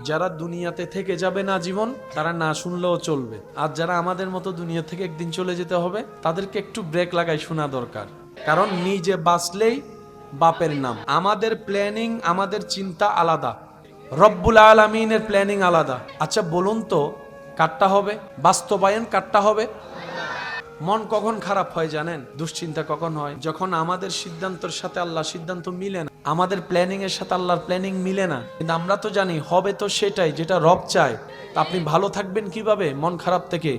যারা দুনিয়াতে থেকে যাবে না জীবন, তারা না শুনলেও চলবে। আর যারা আমাদের মতো দুনিয়া থেকে একদিন চলে যেতে হবে, তাদেরকে একটু ব্রেক লাগাই শোনা দরকার। কারণ নিজে বাঁচলেই বাপের নাম। আমাদের প্ল্যানিং, আমাদের চিন্তা আলাদা, রব্বুল আলামিনের প্ল্যানিং আলাদা। আচ্ছা বলুন তো, কাটটা হবে বাস্তবায়ন, কাটটা হবে। মন কখন খারাপ হয় জানেন? দুশ্চিন্তা কখন হয়? যখন আমাদের সিদ্ধান্তের সাথে আল্লাহর সিদ্ধান্ত মিলে না, আমাদের প্ল্যানিং এর সাথে আল্লাহর প্ল্যানিং মিলে না। কিন্তু আমরা তো জানি হবে তো সেটাই যেটা রব চায়। তা আপনি ভালো থাকবেন কিভাবে মন খারাপ থেকে?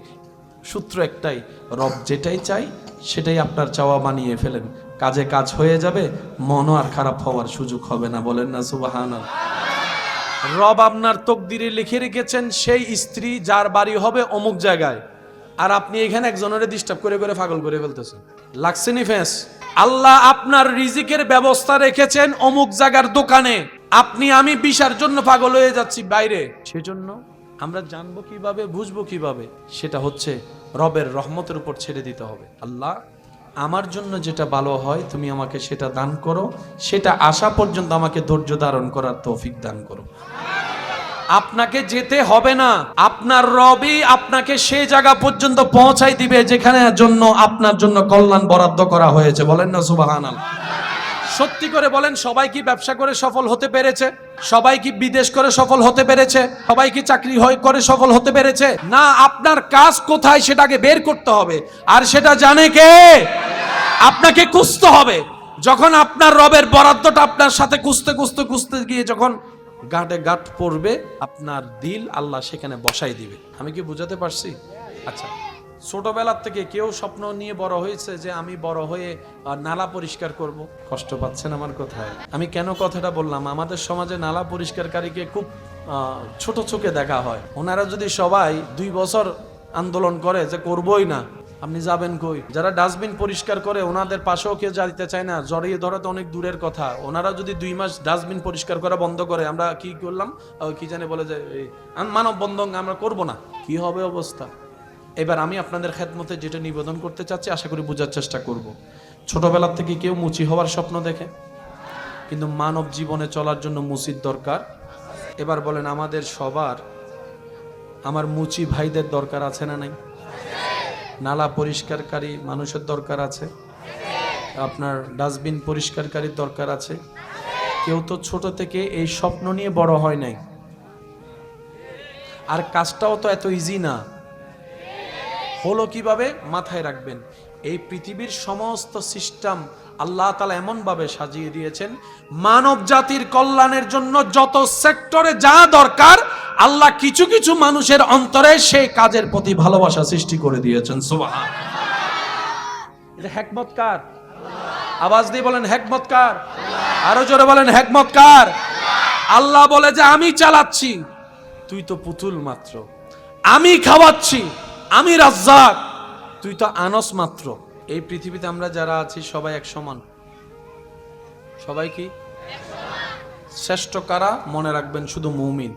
সূত্র একটাই, রব যেটাই চাই সেটাই আপনার চাওয়া বানিয়ে ফেলেন। কাজে কাজ হয়ে যাবে, মনও আর খারাপ হওয়ার সুযোগ হবে না। বলেন না সুবহানাল্লাহ। রব আপনার তকদিরে লিখে রেখেছেন সেই স্ত্রী যার বাড়ি হবে অমুক জায়গায়, আর আপনি এখানে একজনের ডিস্টার্ব করে করে পাগল করে ফেলতেছেন। লাগছে নি ফেস? আল্লাহ আপনার রিজিকের ব্যবস্থা রেখেছেন অমুক জায়গার দোকানে, আপনি আমি বিশার জন্য পাগল হয়ে যাচ্ছি বাইরে। সেজন্য আমরা জানবো কিভাবে, বুঝবো কিভাবে? সেটা হচ্ছে রবের রহমতের উপর ছেড়ে দিতে হবে। আল্লাহ আমার জন্য যেটা ভালো হয় তুমি আমাকে সেটা দান করো, সেটা আসা পর্যন্ত আমাকে ধৈর্য ধারণ করার তৌফিক দান করো। আপনাকে যেতে হবে না, আপনার রবই আপনাকে সেই জায়গা পর্যন্ত পৌঁছাই দিবে যেখানে জন্য আপনার জন্য কল্যাণ বরাদ্দ করা হয়েছে। বলেন না সুবহানাল্লাহ। সত্যি করে বলেন, সবাই কি ব্যবসা করে সফল হতে পেরেছে? সবাই কি বিদেশ করে সফল হতে পেরেছে? সবাই কি চাকরি করে সফল হতে পেরেছে? না, আপনার কাজ কোথায় সেটাকে বের করতে হবে, আর সেটা জানে কে? আপনাকে খুঁজতে হবে। যখন আপনার রবের বরাদ্দটা আপনার সাথে খুঁজতে গিয়ে যখন গাঁটে গাঁট পড়বে, আপনার দিল আল্লাহ সেখানে বসাই দিবে। আমি কি বুঝাতে পারছি? আচ্ছা, ছোটবেলার থেকে কেউ স্বপ্ন নিয়ে বড় হয়েছে যে আমি বড় হয়ে নালা পরিষ্কার করব? কষ্ট পাচ্ছেন আমার কথায়? আমি কেন কথাটা বললাম? আমাদের সমাজে নালা পরিষ্কারকারীকে খুব ছোট চোখে দেখা হয়। ওনারা যদি সবাই 2 বছর আন্দোলন করে যে করবই না, আপনি যাবেন কই? যারা ডাস্টবিন পরিষ্কার করে ওনাদের পাশেও কেউ যেতে চায় না, জড়িয়ে ধরা তো অনেক দূরের কথা। ওনারা যদি 2 মাস ডাস্টবিন পরিষ্কার করা বন্ধ করে, আমরা কি করলাম কি জানে বলে যে মানব বন্ধন আমরা করব না, কি হবে অবস্থা? এবার আমি আপনাদের খেদমতে যেটা নিবেদন করতে চাচ্ছি, আশা করি বোঝার চেষ্টা করব। ছোটবেলার থেকে কেউ মুচি হওয়ার স্বপ্ন দেখে, কিন্তু মানব জীবনে চলার জন্য মুচির দরকার। এবার বলেন, আমাদের সবার আমার মুচি ভাইদের দরকার আছে না নাই? নালা পরিষ্কারকারী মানুষের দরকার আছে, আপনার ডাস্টবিন পরিষ্কারকারীর দরকার আছে। কেউ তো ছোট থেকে এই স্বপ্ন নিয়ে বড় হয় নাই, আর কাজটাও তো এত ইজি না। হলো কিভাবে? মাথায় রাখবেন, এই পৃথিবীর সমস্ত সিস্টেম আল্লাহ তাআলা এমন ভাবে সাজিয়ে দিয়েছেন, মানব জাতির কল্যাণের জন্য যত সেক্টরে যা দরকার আল্লাহ কিছু কিছু মানুষের অন্তরে সেই কাজের প্রতি ভালোবাসা সৃষ্টি করে দিয়েছেন। সুবহানাল্লাহ। এটা হিকমত কার? আওয়াজ দিয়ে বলেন হিকমত কার? আরো জোরে বলেন হিকমত কার? আল্লাহ বলে যে আমি চালাচ্ছি, তুই তো পুতুল মাত্র। আমি খাওয়াচ্ছি, আমি রাজ্জাক, তুই তো আনস মাত্র। এই পৃথিবীতে আমরা যারা আছি সবাই এক সমান। সবাই কি শ্রেষ্ঠ কারা? মনে রাখবেন, শুধু মুমিন।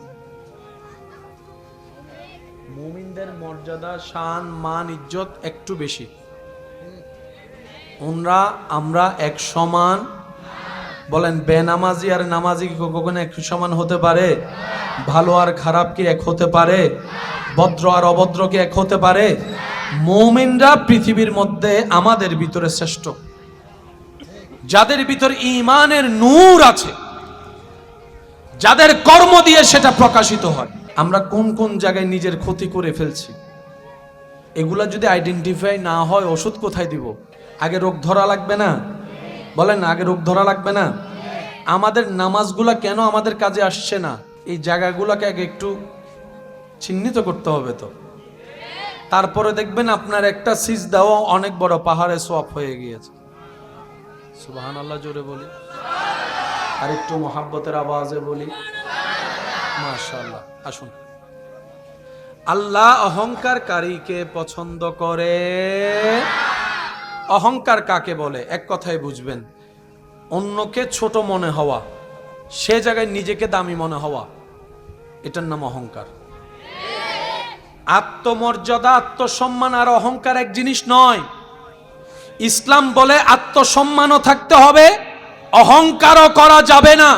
মুমিনদের মর্যাদা, শান, মান, ইজ্জত একটু বেশি। আমরা এক সমান। বলেন, বেনামাজি আর নামাজি কি কখনো এক সমান হতে পারে? ভালো আর খারাপ কি এক হতে পারে? ভদ্র আর অভদ্র কি এক হতে পারে? মুমিনরা পৃথিবীর মধ্যে আমাদের ভিতরে শ্রেষ্ঠ, যাদের ভিতর ঈমানের নূর আছে, যাদের কর্ম দিয়ে সেটা প্রকাশিত হয়। আমরা কোন কোন জায়গায় নিজের ক্ষতি করে ফেলছি, এগুলা যদি আইডেন্টিফাই না হয়, ওষুধ কোথায় দিব? আগে রোগ ধরা লাগবে না? বলেন, আগে রোগ ধরা লাগবে না? আমাদের নামাজগুলা কেন আমাদের কাজে আসছে না? এই জায়গাগুলোকে আগে একটু চিহ্নিত করতে হবে। তো তারপরে দেখবেন আপনার একটা সিজদাও অনেক বড় পাহাড়ে সোয়াব হয়ে গিয়েছে। সুবহানাল্লাহ জোরে বলি, আর একটু মোহাব্বতের আওয়াজে বলি মাশাআল্লাহ। আসুন, আল্লাহ অহংকারকারীকে পছন্দ করে। অহংকার কাকে বলে? এক কথায় বুঝবেন, অন্যকে ছোট মনে হওয়া, সে জায়গায় নিজেকে দামি মনে হওয়া, এটার নাম অহংকার। আত্মমর্যাদা, আত্মসম্মান আর অহংকার এক জিনিস নয়। ইসলাম বলে আত্মসম্মানও থাকতে হবে, অহংকারও করা যাবে না।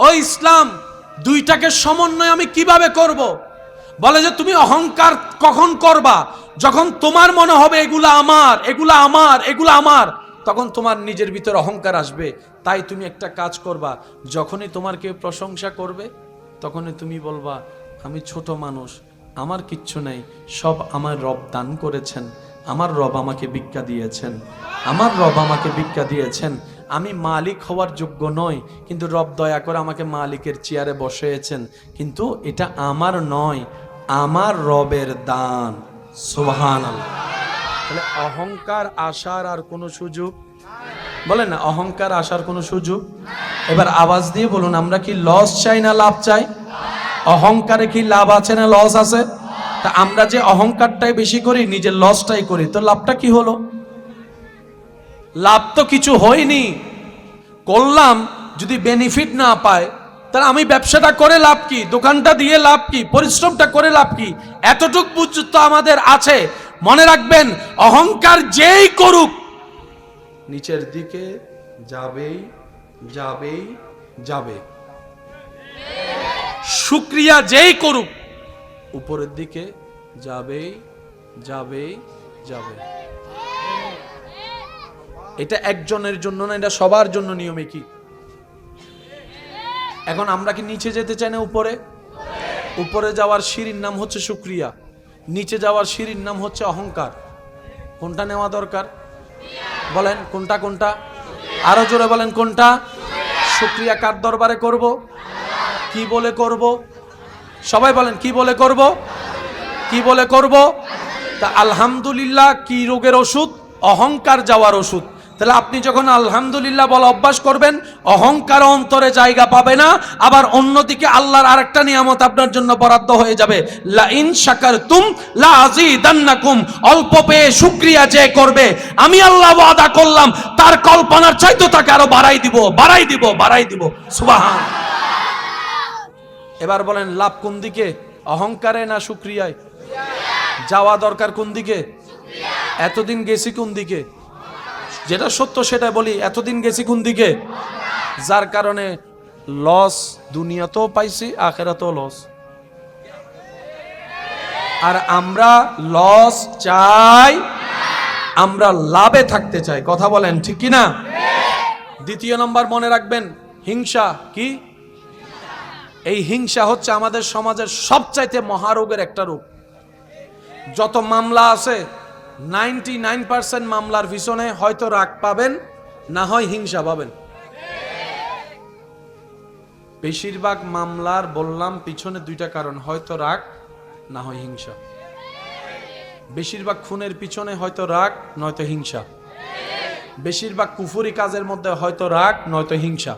ও ইসলাম, দুইটাকে সমন্বয় আমি কিভাবে করব? বলে যে তুমি অহংকার কখন করবা? যখন তোমার মনে হবে এগুলা আমার, এগুলা আমার, এগুলা আমার, তখন তোমার নিজের ভিতর অহংকার আসবে। তাই তুমি একটা কাজ করবা, যখনই তোমার কেউ প্রশংসা করবে তখনই তুমি বলবা আমি ছোট মানুষ, আমার কিচ্ছু নেই, সব আমার রব দান করেছেন, আমার রব আমাকে ভিক্ষা দিয়েছেন, আমার রব আমাকে ভিক্ষা দিয়েছেন, আমি মালিক হওয়ার যোগ্য নই, কিন্তু রব দয়া করে আমাকে মালিকের চেয়ারে বসিয়েছেন, কিন্তু এটা আমার নয়, আমার রবের দান। সুবহানাল্লাহ। তাহলে অহংকার আসার আর কোনো সুযোগ, বলেন না, অহংকার আসার কোনো সুযোগ। এবার আওয়াজ দিয়ে বলুন, আমরা কি লস চাই না লাভ চাই? অহংকারে কি লাভ আছে না লস আছে? তা আমরা যে অহংকারটাই বেশি করি, নিজের লসটাই করি, তো লাভটা কি হলো? লাভ তো কিছু হয়নি। করলাম, যদি বেনিফিট না পায় তাহলে আমি ব্যবসাটা করে লাভ কি? দোকানটা দিয়ে লাভ কি? পরিশ্রমটা করে লাভ কি? এতটুক বুঝ তো আমাদের আছে। মনে রাখবেন, অহংকার যেই করুক নিচের দিকে যাবেই যাবেই যাবে, শুকরিয়া যেই করুক উপরের দিকে যাবেই যাবেই যাবে। এটা একজনের জন্য না, এটা সবার জন্য নিয়মে কি। এখন আমরা কি নিচে যেতে চাই না উপরে? উপরে যাওয়ার সিঁড়ির নাম হচ্ছে শুকরিয়া, নিচে যাওয়ার সিঁড়ির নাম হচ্ছে অহংকার। কোনটা নেওয়া দরকার? বলেন কোনটা কোনটা? আরো জোরে বলেন কোনটা? শুকরিয়া কার দরবারে করব? কি বলে করব? সবাই বলেন কি বলে করব? কি বলে করব? তা আলহামদুলিল্লাহ কি রোগের ওষুধ? অহংকার যাওয়ার ওষুধ। তাহলে আপনি যখন আলহামদুলিল্লাহ বলা অভ্যাস করবেন, অহংকার অন্তরে জায়গা পাবে না। আবার অন্যদিকে আল্লাহর আরেকটা নিয়ামত আপনার জন্য বরাদ্দ হয়ে যাবে, লা ইন শাকারতুম লা আযীদান্নাকুম। অল্প পেয়ে শুকরিয়া যে করবে, আমি আল্লাহ ওয়াদা করলাম তার কল্পনার চাইতে তাকে আরো বাড়াই দিব, বাড়াই দিব, বাড়াই দিব। সুবহান। এবার বলেন লাভ কোন দিকে? অহংকারে না শুকরিয়ায়? যাওয়া দরকার কোন দিকে? এতদিন গেছি কোন দিকে? যেটা সত্য সেটা বলি, এতদিন গেছি কোন দিকে? যার কারণে লস দুনিয়াতেও পাইছি, আখিরাতেও লস। আর আমরা লস চাই, আমরা লাভে থাকতে চাই। কথা বলেন ঠিক কি না? দ্বিতীয় নম্বর মনে রাখবেন, হিংসা কি? এই হিংসা হচ্ছে আমাদের সমাজের সবচাইতে মহারোগের একটা রূপ। যত মামলা আছে 99% মামলার পিছনে হয়তো রাগ পাবেন, না হয় হিংসা পাবেন। বেশিরভাগ মামলার বললাম পিছনে দুইটা কারণ, হয়তো রাগ না হয় হিংসা। বেশিরভাগ খুনের পিছনে হয়তো রাগ নয়তো হিংসা। বেশিরভাগ কুফরি কাজের মধ্যে হয়তো রাগ নয়তো হিংসা।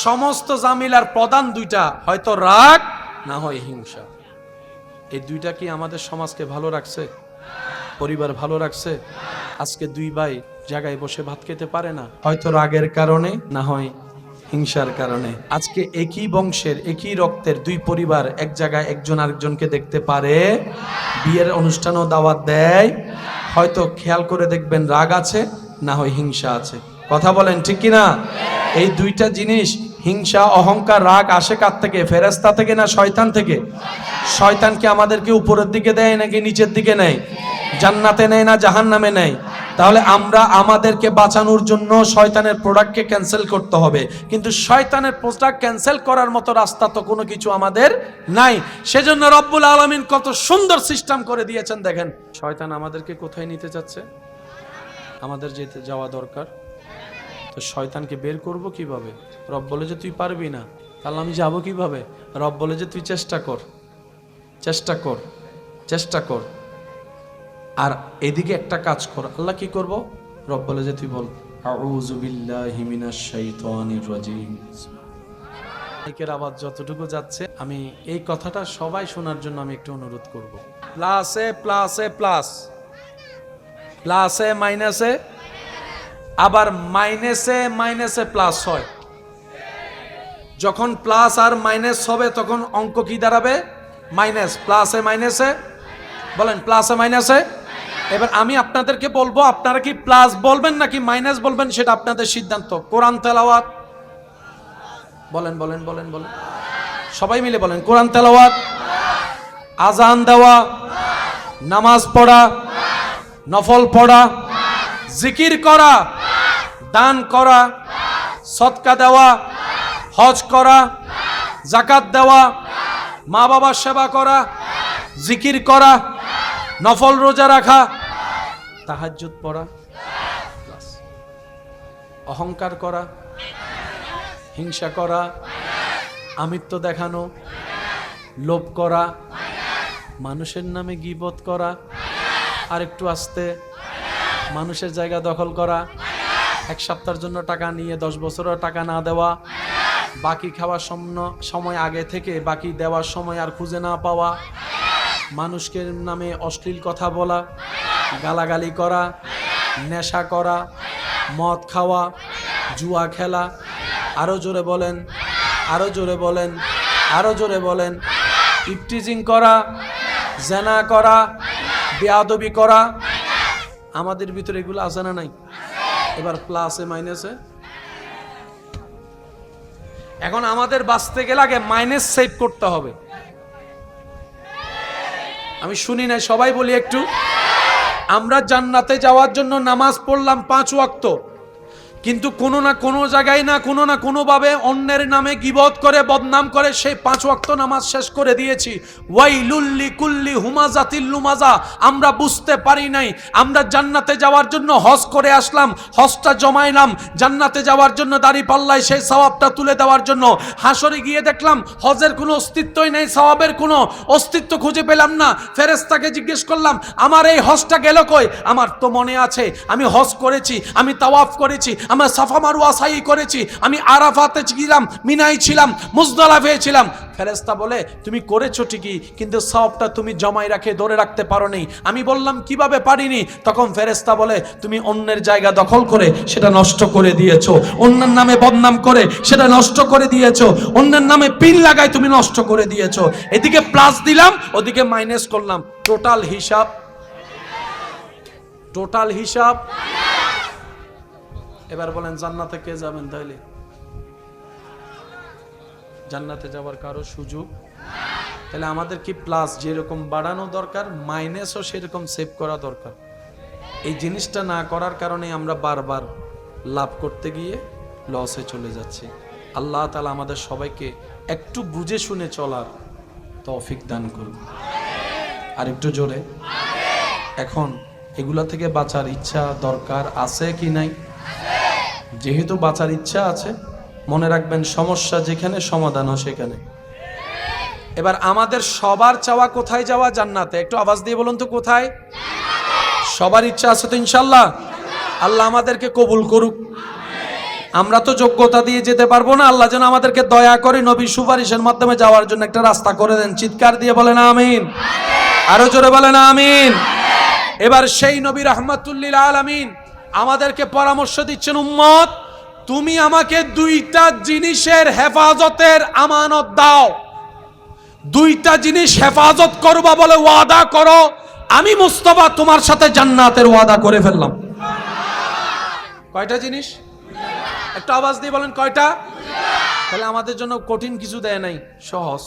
সমস্ত জামিলার প্রধান দুইটা, হয়তো রাগ না হয় হিংসা। এই দুইটা কি আমাদের সমাজকে ভালো রাখছে? পরিবার ভালো রাখছে? আজকে দুই ভাই জায়গায় বসে ভাত খেতে পারে না, হয়তো রাগের কারণে না হয় হিংসার কারণে। আজকে একই বংশের একই রক্তের দুই পরিবার এক জায়গায় একজন আরেকজনকে দেখতে পারে, বিয়ের অনুষ্ঠানও দাওয়াত দেয়, হয়তো খেয়াল করে দেখবেন রাগ আছে না হয় হিংসা আছে। কথা বলেন ঠিক কিনা? এই দুইটা জিনিস, হিংসা অহংকার রাগ, আসে কার থেকে? ফেরেশতা থেকে না শয়তান থেকে? শয়তানকে আমাদেরকে উপরের দিকে দেয় নাকি নিচের দিকে নেয়? জান্নাতে নেয় না জাহান্নামে নেয়? তাহলে আমরা আমাদেরকে বাঁচানোর জন্য শয়তানের প্রোডাক্টকে ক্যান্সেল করতে হবে, কিন্তু শয়তানের প্রোডাক্ট ক্যান্সেল করার মতো রাস্তা তো কোনো কিছু আমাদের নাই। সেজন্য রব্বুল আলামিন কত সুন্দর সিস্টেম করে দিয়েছেন দেখেন। শয়তান আমাদেরকে কোথায় নিতে চাচ্ছে? আমাদের যেতে যাওয়া দরকার। তো শয়তানকে বের করব কিভাবে? রব বলে যে তুই পারবি না, তাহলে আমি যাব কিভাবে? রব বলে যে তুই চেষ্টা কর, চেষ্টা কর, চেষ্টা কর। আর এদিকে একটা কাজ কর। আল্লাহ কি করব? রব বলে যে তুই বল আউযু বিল্লাহি মিনাশ শাইতানির রাজিম। মাইকের আওয়াজ যতটুকু যাচ্ছে, আমি এই কথাটা সবাই শোনার জন্য আমি একটু অনুরোধ করব। প্লাসে প্লাসে প্লাস, প্লাসে মাইনাসে, আবার মাইনাসে মাইনাসে প্লাস হয়। যখন প্লাস আর মাইনাস হবে তখন অঙ্ক কি দাঁড়াবে? মাইনাস। প্লাসে মাইনাসে, বলেন প্লাসে মাইনাসে। এবার আমি আপনাদেরকে বলবো, আপনারা কি প্লাস বলবেন নাকি মাইনাস বলবেন সেটা আপনাদের সিদ্ধান্ত। কোরআন তেলাওয়াত, বলেন বলেন বলেন বলেন। সবাই মিলে বলেন, কোরআন তেলাওয়াত, আজান দেওয়া, নামাজ পড়া, নফল পড়া, জিকির করা, দান করা, সদকা দেওয়া, হজ করা, যাকাত দেওয়া, মা বাবার সেবা করা, জিকির করা, নফল রোজা রাখা, তাহাজ্জুদ পড়া, অহংকার করা, হিংসা করা, আমিত্ব দেখানো, লোভ করা, মানুষের নামে গীবত করা, আর একটু আস্তে, মানুষের জায়গা দখল করা, এক সপ্তাহের জন্য টাকা নিয়ে 10 বছরের টাকা না দেওয়া, বাকি খাওয়ার সময় আগে থেকে বাকি দেওয়ার সময় আর খুঁজে না পাওয়া, মানুষকে নামে অশ্লীল কথা বলা, গালাগালি করা, নেশা করা, মদ খাওয়া, জুয়া খেলা, আরো জোরে বলেন, আরো জোরে বলেন, আরো জোরে বলেন, ইফটিজিং করা, জেনা করা, বেয়াদবি করা। আমাদের ভিতরে এগুলো আছে না নাই? এবার প্লাসে মাইনাসে। এখন আমাদের বাঁচতে গেলে আগে মাইনাস সেভ করতে হবে। আমি শুনি নাই, সবাই বলি একটু। আমরা জান্নাতে যাওয়ার জন্য নামাজ পড়লাম 5 ওয়াক্ত, কিন্তু কোনো না কোনো জায়গায় না কোনো ভাবে অন্যের নামে গীবত করে বদনাম করে সেই 5 ওয়াক্ত নামাজ শেষ করে দিয়েছি। ওয়াইলুল লিকুল্লি হুমাজাতিল লুমাজা। আমরা বুঝতে পারি নাই আমরা জান্নাতে যাওয়ার জন্য হজ করে আসলাম, হজটা জমাইলাম জান্নাতে যাওয়ার জন্য, দাঁড়িপাল্লায় সেই সওয়াবটা তুলে দেওয়ার জন্য। হাসরে গিয়ে দেখলাম হজের কোনো অস্তিত্বই নেই, সওয়াবের কোনো অস্তিত্ব খুঁজে পেলাম না। ফেরেশতাকে জিজ্ঞেস করলাম, আমার এই হজটা গেল কই? আমার তো মনে আছে আমি হজ করেছি, আমি তাওয়াফ করেছি, আমি সাফা মারওয়া সাই করেছি, আমি আরাফাতে ছিলাম, মিনায় ছিলাম, মুজদালিফায় ছিলাম। ফেরেশতা বলে, তুমি করেছো ঠিকই, কিন্তু সওয়াবটা তুমি জমাই রাখে ধরে রাখতে পারোনি। আমি বললাম, কিভাবে পারিনি? তখন ফেরেশতা বলে, তুমি অন্যের জায়গা দখল করে সেটা নষ্ট করে দিয়েছো, অন্যের নামে বদনাম করে সেটা নষ্ট করে দিয়েছো, অন্যের নামে পিন লাগাই তুমি নষ্ট করে দিয়েছো। এদিকে প্লাস দিলাম, ওদিকে মাইনাস করলাম। টোটাল হিসাব, টোটাল হিসাব। এবার বলেন, জান্নাতে কে যাবেন? তাইলে জান্নাতে যাওয়ার কারো সুযোগ? তাহলে আমাদের কি প্লাস যেরকম বাড়ানো দরকার, মাইনাসও সেরকম সেভ করা দরকার। এই জিনিসটা না করার কারণে আমরা বারবার লাভ করতে গিয়ে লসে চলে যাচ্ছি। আল্লাহ তাআলা আমাদের সবাইকে একটু বুঝে শুনে চলার তৌফিক দান করুন। আর একটু জোরে। এখন এগুলা থেকে বাঁচার ইচ্ছা দরকার আছে কি নাই? যেহেতু বাঁচার ইচ্ছা আছে, মনে রাখবেন সমস্যা যেখানে সমাধানও সেখানে। এবার আমাদের সবার চাওয়া কোথায় যাওয়া? জান্নাতে। একটু আওয়াজ দিয়ে বলুন তো, কোথায়? সবার ইচ্ছা আছে তো ইনশাল্লাহ? আল্লাহ আমাদেরকে কবুল করুক। আমরা তো যোগ্যতা দিয়ে যেতে পারবো না, আল্লাহ যেন আমাদেরকে দয়া করে নবীর সুপারিশের মাধ্যমে যাওয়ার জন্য একটা রাস্তা করে দেন। চিৎকার দিয়ে বলেন আমিন। আরো জোরে বলেন আমিন। এবার সেই নবী রাহমাতুল লিল আলামিন আমাদেরকে পরামর্শ দিচ্ছেন, উম্মত তুমি আমাকে 2টা জিনিসের হেফাজতের আমানত দাও। 2টা জিনিস হেফাজত করবা বলে ওয়াদা করো, আমি মুস্তাফা তোমার সাথে জান্নাতের ওয়াদা করে ফেললাম। কয়টা জিনিস? একটা আওয়াজ দিয়ে বলেন, কয়টা? তাহলে আমাদের জন্য কঠিন কিছু দেয় নাই, সহজ।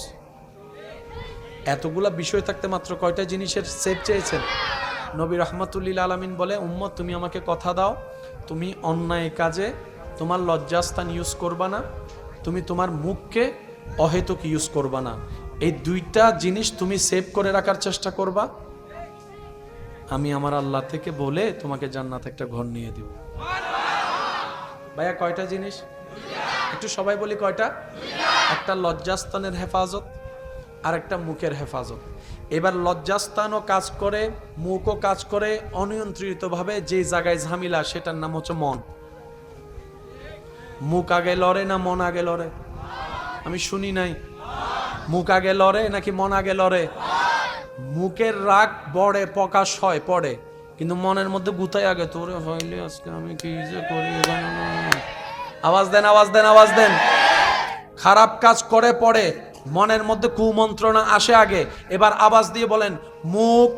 এতগুলা বিষয় থাকতে মাত্র কয়টা জিনিসের সেভ চেয়েছেন? নবী রাহমাতুল লিল আলামিন বলে, উম্মত তুমি আমাকে কথা দাও, তুমি অন্যায় কাজে তোমার লজ্জাস্থান ইউজ করবা না, তুমি তোমার মুখকে অহেতুক ইউজ করবা না। এই 2টা জিনিস তুমি সেভ করে রাখার চেষ্টা করবা, আমি আমার আল্লাহ থেকে বলে তোমাকে জান্নাতে একটা ঘর নিয়ে দিব। ভাইয়া কয়টা জিনিস? একটু সবাই বলি কয়টা? একটা লজ্জাস্থানের হেফাজত, আর একটা মুখের হেফাজত। এবার লজ্জাস্থানও কাজ করে, মুখও কাজ করে অনিয়ন্ত্রিতভাবে। যে জায়গায় ঝামেলা সেটার নাম হচ্ছে মন। মুখ আগে লড়ে না মন আগে লড়ে? আমি শুনি নাই। মুখ আগে লড়ে নাকি মন আগে লড়ে? মুখের রাগ বড়ে প্রকাশ হয় পড়ে, কিন্তু মনের মধ্যে গুতাই আগে, তোরে হইলে আজকে আমি কি যে করি। আওয়াজ দেন, আওয়াজ দেন, আওয়াজ দেন। খারাপ কাজ করে পড়ে, মনের মধ্যে কুমন্ত্রণা আসে আগে। এবার আওয়াজ দিয়ে বলেন, মুখ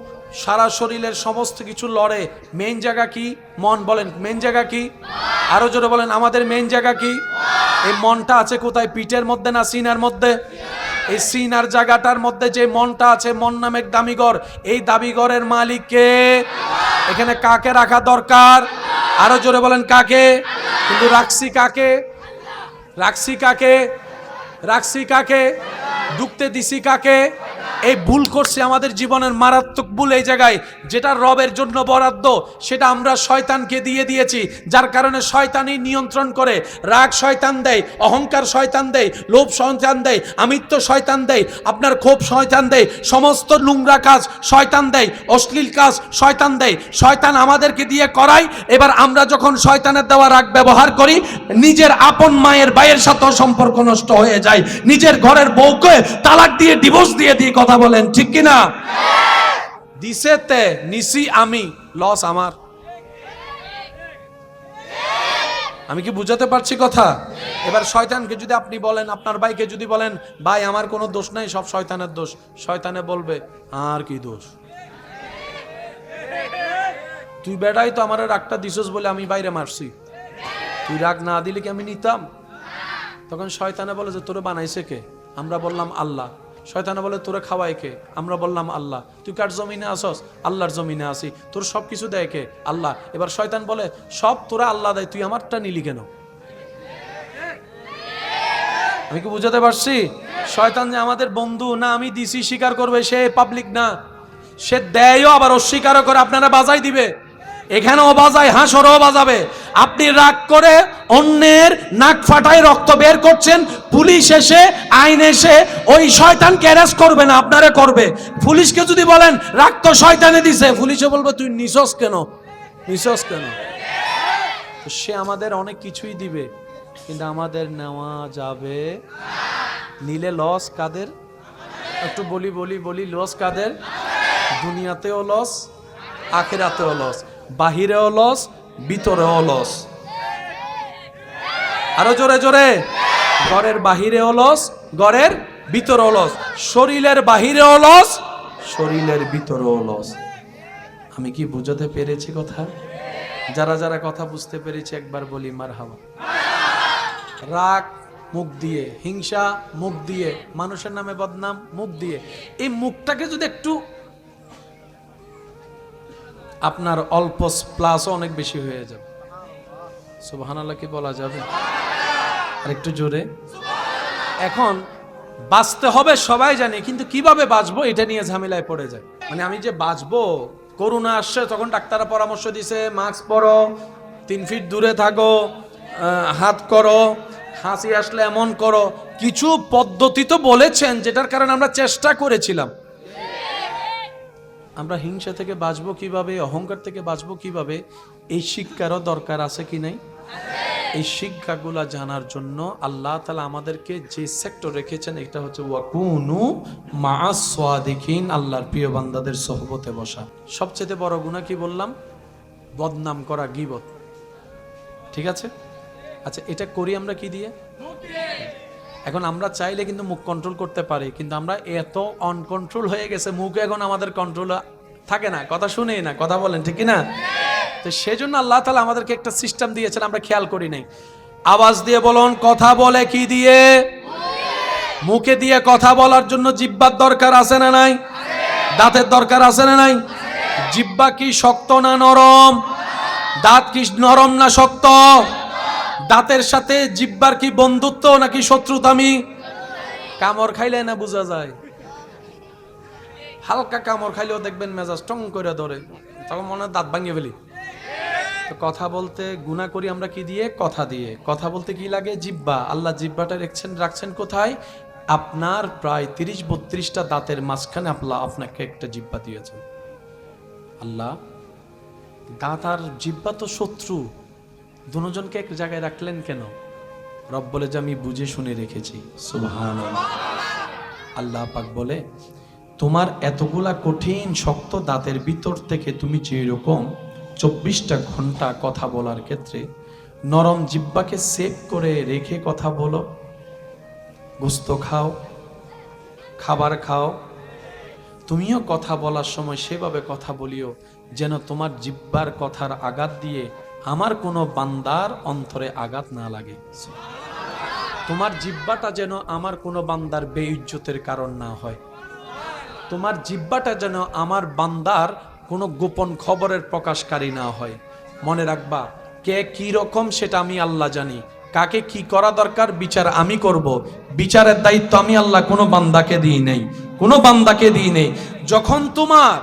সারা শরীরের সমস্ত কিছু লড়ে, মেইন জায়গা কি? মন। বলেন মেইন জায়গা কি? আরো জোরে বলেন, আমাদের মেইন জায়গা কি? এই মনটা আছে কোথায়? পিঠের মধ্যে না সিনার মধ্যে? এই সিনার জায়গাটার মধ্যে যে মনটা আছে, মন নামের দামিঘর, এই দামিঘরের মালিক কে? এখানে কাকে রাখা দরকার? আরো জোরে বলেন কাকে? কিন্তু রাখছি কাকে? রাখছি কাকে? রাখছি কাকে? ঢুকতে দিছি কাকে? এই ভুল করছে আমাদের জীবনের মারাত্মক ভুল এই জায়গায়, যেটা রবের জন্য বরাদ্দ সেটা আমরা শয়তানকে দিয়ে দিয়েছি, যার কারণে শয়তানই নিয়ন্ত্রণ করে। রাগ শয়তান দেয়, অহংকার শয়তান দেয়, লোভ শয়তান দেয়, আমিত্ব শয়তান দেয়, আপনার ক্ষোভ শয়তান দেয়, সমস্ত নোংরা কাজ শয়তান দেয়, অশ্লীল কাজ শয়তান দেয়। শয়তান আমাদেরকে দিয়ে করায়। এবার আমরা যখন শয়তানের দেওয়া রাগ ব্যবহার করি, নিজের আপন মায়ের ভাইয়ের সাথেও সম্পর্ক নষ্ট হয়ে যায়, নিজের ঘরের বউকে তালাক দিয়ে ডিভোর্স দিয়ে দিয়ে কথা বলেন, ঠিক কিনা? দিছে তে নিছি আমি, লস আমার। আমি কি বুঝাতে পারছি কথা? এবার শয়তানকে যদি আপনি বলেন, আপনার ভাইকে যদি বলেন, ভাই আমার কোনো দোষ নাই, সব শয়তানের দোষ, শয়তানে বলবে আর কি দোষ, তুই বেটাই তো আমার রাগটা দিছস বলে আমি বাইরে মারছি, তুই রাগ না দিলে কি আমি নিতাম? তখন শয়তানে বলে যে তোরে বানাইছে কে? আমরা বললাম আল্লাহ। শয়তানে বলে তোরে খাওয়াই কে? আমরা বললাম আল্লাহ। তুই কার জমিনে আসস? আল্লাহর জমিনে আসি। তোর সব কিছু দেয় কে? আল্লাহ। এবার শয়তান বলে সব তোরা আল্লাহ দেয়, তুই আমারটা নিলি কেন? আমি কি বুঝাতে পারছি? শয়তান যে আমাদের বন্ধু না, আমি দিছি স্বীকার করবে, সে পাবলিক না, সে দেয়ও আবার অস্বীকারও করে। আপনারা বাজাই দিবে, এখানেও বাজায়, হাঁসরও বাজাবে। আপনি রাগ করে অন্যের নাক ফাটায় রক্ত বের করছেন, পুলিশ এসে আইন এসে ওই শয়তানকে অ্যারেস্ট করবে না, আপনারে করবে। পুলিশকে যদি বলেন রাগ তো শয়তানে দিছে, পুলিশে বলবে তুই নিছস কেন, নিছস কেন? তো সে আমাদের অনেক কিছুই দিবে, কিন্তু আমাদের নেওয়া যাবে। নিলে লস কাদের? একটু বলি বলি বলি, লস কাদের? দুনিয়াতেও লস, আখিরাতেও লস, বাহিরেও লস, ভিতরেও লস। আরো জোরে জোরে, ঘরের বাহিরেও লস, ঘরের ভিতরেও লস, শরীরের বাহিরেও লস, শরীরের ভিতরেও লস। আমি কি বুঝাতে পেরেছি কথা? যারা যারা কথা বুঝতে পেরেছি একবার বলি মারহাবা। রাগ মুখ দিয়ে, হিংসা মুখ দিয়ে, মানুষের নামে বদনাম মুখ দিয়ে। এই মুখটাকে যদি একটু আপনার অল্প প্লাসও অনেক বেশি হয়ে যাবে। সুবহানাল্লাহ কি বলা যাবে? আর একটু জোরে। এখন বাঁচতে হবে সবাই জানে, কিন্তু কিভাবে বাঁচবো এটা নিয়ে ঝামেলায় পড়ে যায়। মানে আমি যে বাঁচবো, করোনা আসছে তখন ডাক্তাররা পরামর্শ দিছে মাস্ক পরো, 3 ফিট দূরে থাকো, হাত করো, হাসি আসলে এমন করো, কিছু পদ্ধতি তো বলেছেন যেটার কারণে আমরা চেষ্টা করেছিলাম। আমরা হিংসা থেকে বাঁচবো কিভাবে, অহংকার থেকে বাঁচবো কিভাবে, এই শিক্ষারও দরকার আছে কি নাই? এই শিক্ষাগুলা জানার জন্য আল্লাহ তাআলা আমাদেরকে যে সেক্টর রেখেছেন, এটা হচ্ছে ওয়াকুনু মাআস সাদিকিন, আল্লাহর প্রিয় বান্দাদের সোহবতে বসা। সবচেয়ে বড় গুনাহ কি বললাম? বদনাম করা, গীবত। ঠিক আছে? আচ্ছা, এটা করি আমরা কি দিয়ে? এখন আমরা চাইলে কিন্তু মুখ কন্ট্রোল করতে পারি, কিন্তু আমরা এত অনকন্ট্রোল হয়ে গেছে, মুখ এখন আমাদের কন্ট্রোল থাকে না, কথা শুনেই না, কথা বলেন ঠিক না? তো সেজন্য আল্লাহ তাআলা আমাদেরকে একটা সিস্টেম দিয়েছেন, আমরা খেয়াল করি নাই। আওয়াজ দিয়ে বলুন, কথা বলে কি দিয়ে? মুখে দিয়ে কথা বলার জন্য জিহ্বার দরকার আছে না নাই? দাঁতের দরকার আছে না নাই? জিহ্বা কি শক্ত না নরম? দাঁত কি নরম না শক্ত? দাঁতের সাথে জিহ্বার কি বন্ধুত্ব নাকি শত্রুতামি? কামড় খাইলে না বোঝা যায়, হালকা কামড় খাইলেও দেখবেন মেজাজ টং করে ধরে, তখন মনে হয় দাঁত ভাঙিয়ে ফেলি। তো কথা বলতে গুনাহ করি আমরা কি দিয়ে? কথা দিয়ে। কথা বলতে কি লাগে? জিহ্বা। আল্লাহ জিহ্বাটা রাখছেন কোথায়? আপনার প্রায় 30-32টা দাঁতের মাঝখানে আল্লাহ আপনাকে একটা জিহ্বা দিয়েছেন। আল্লাহ দাঁত আর জিহ্বা তো শত্রু, দুজনকে এক জায়গায় রাখলেন কেন? রব বলে যে আমি বুঝে শুনে রেখেছি। সুবহানাল্লাহ। আল্লাহ পাক বলে তোমার এতগুলা কঠিন শক্ত দাঁতের ভিতর থেকে তুমি যেরকম 24টা ঘন্টা কথা বলার ক্ষেত্রে নরম জিহ্বাকে সেভ করে রেখে কথা বলো, গোস্ত খাও, খাবার খাও, তুমিও কথা বলার সময় সেভাবে কথা বলিও যেন তোমার জিহ্বার কথার আঘাত দিয়ে আমার কোনো বান্দার অন্তরে আঘাত না লাগে। তোমার জিহ্বাটা যেন আমার কোনো বান্দার বেইজ্জতের কারণ না হয়, তোমার জিহ্বাটা যেন আমার বান্দার কোনো গোপন খবরের প্রকাশকারী না হয়। মনে রাখবা, কে কি রকম সেটা আমি আল্লাহ জানি, কাকে কি করা দরকার বিচার আমি করব, বিচারের দায়িত্ব আমি আল্লাহ কোনো বান্দাকে দিই নেই, কোনো বান্দাকে দিই নেই। যখন তোমার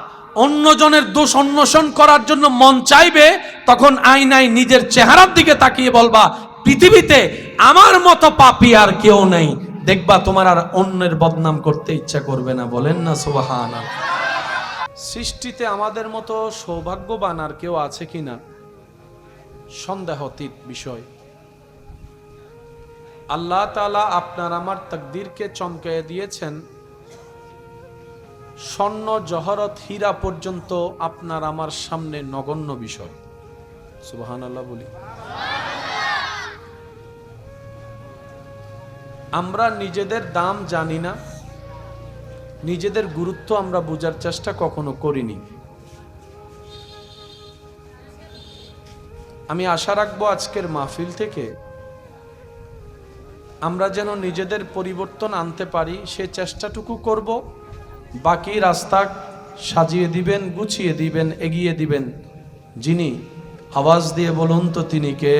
অন্যজনের দোষ অন্বেষণ করার জন্য মন চাইবে, তখন আয়নায় নিজের চেহারার দিকে তাকিয়ে বলবা, পৃথিবীতে আমার মতো পাপী আর কেউ নেই। দেখবা তোমার আর অন্যের বদনাম করতে ইচ্ছা করবে না। বলেন না সুবহানাল্লাহ। সৃষ্টিতে আমাদের মতো সৌভাগ্যবান আর কেউ আছে কিনা সন্দেহাতীত বিষয়। আল্লাহ তাআলা আপনার আমার তাকদীরকে চমকে দিয়েছেন। স্বর্ণ জহরত হীরা পর্যন্ত আপনার আমার সামনে নগণ্য বিষয়। সুবহানাল্লাহ বলি। আমরা নিজেদের দাম জানি না, নিজেদের গুরুত্ব আমরা বোঝার চেষ্টা কখনো করিনি। আমি আশা রাখবো আজকের মাহফিল থেকে আমরা যেন নিজেদের পরিবর্তন আনতে পারি, সে চেষ্টাটুকু করব। বাকি রাস্তা সাজিয়ে দিবেন, গুছিয়ে দিবেন, এগিয়ে দিবেন যিনি। আওয়াজ দিয়ে বলুন তো তিনি কে?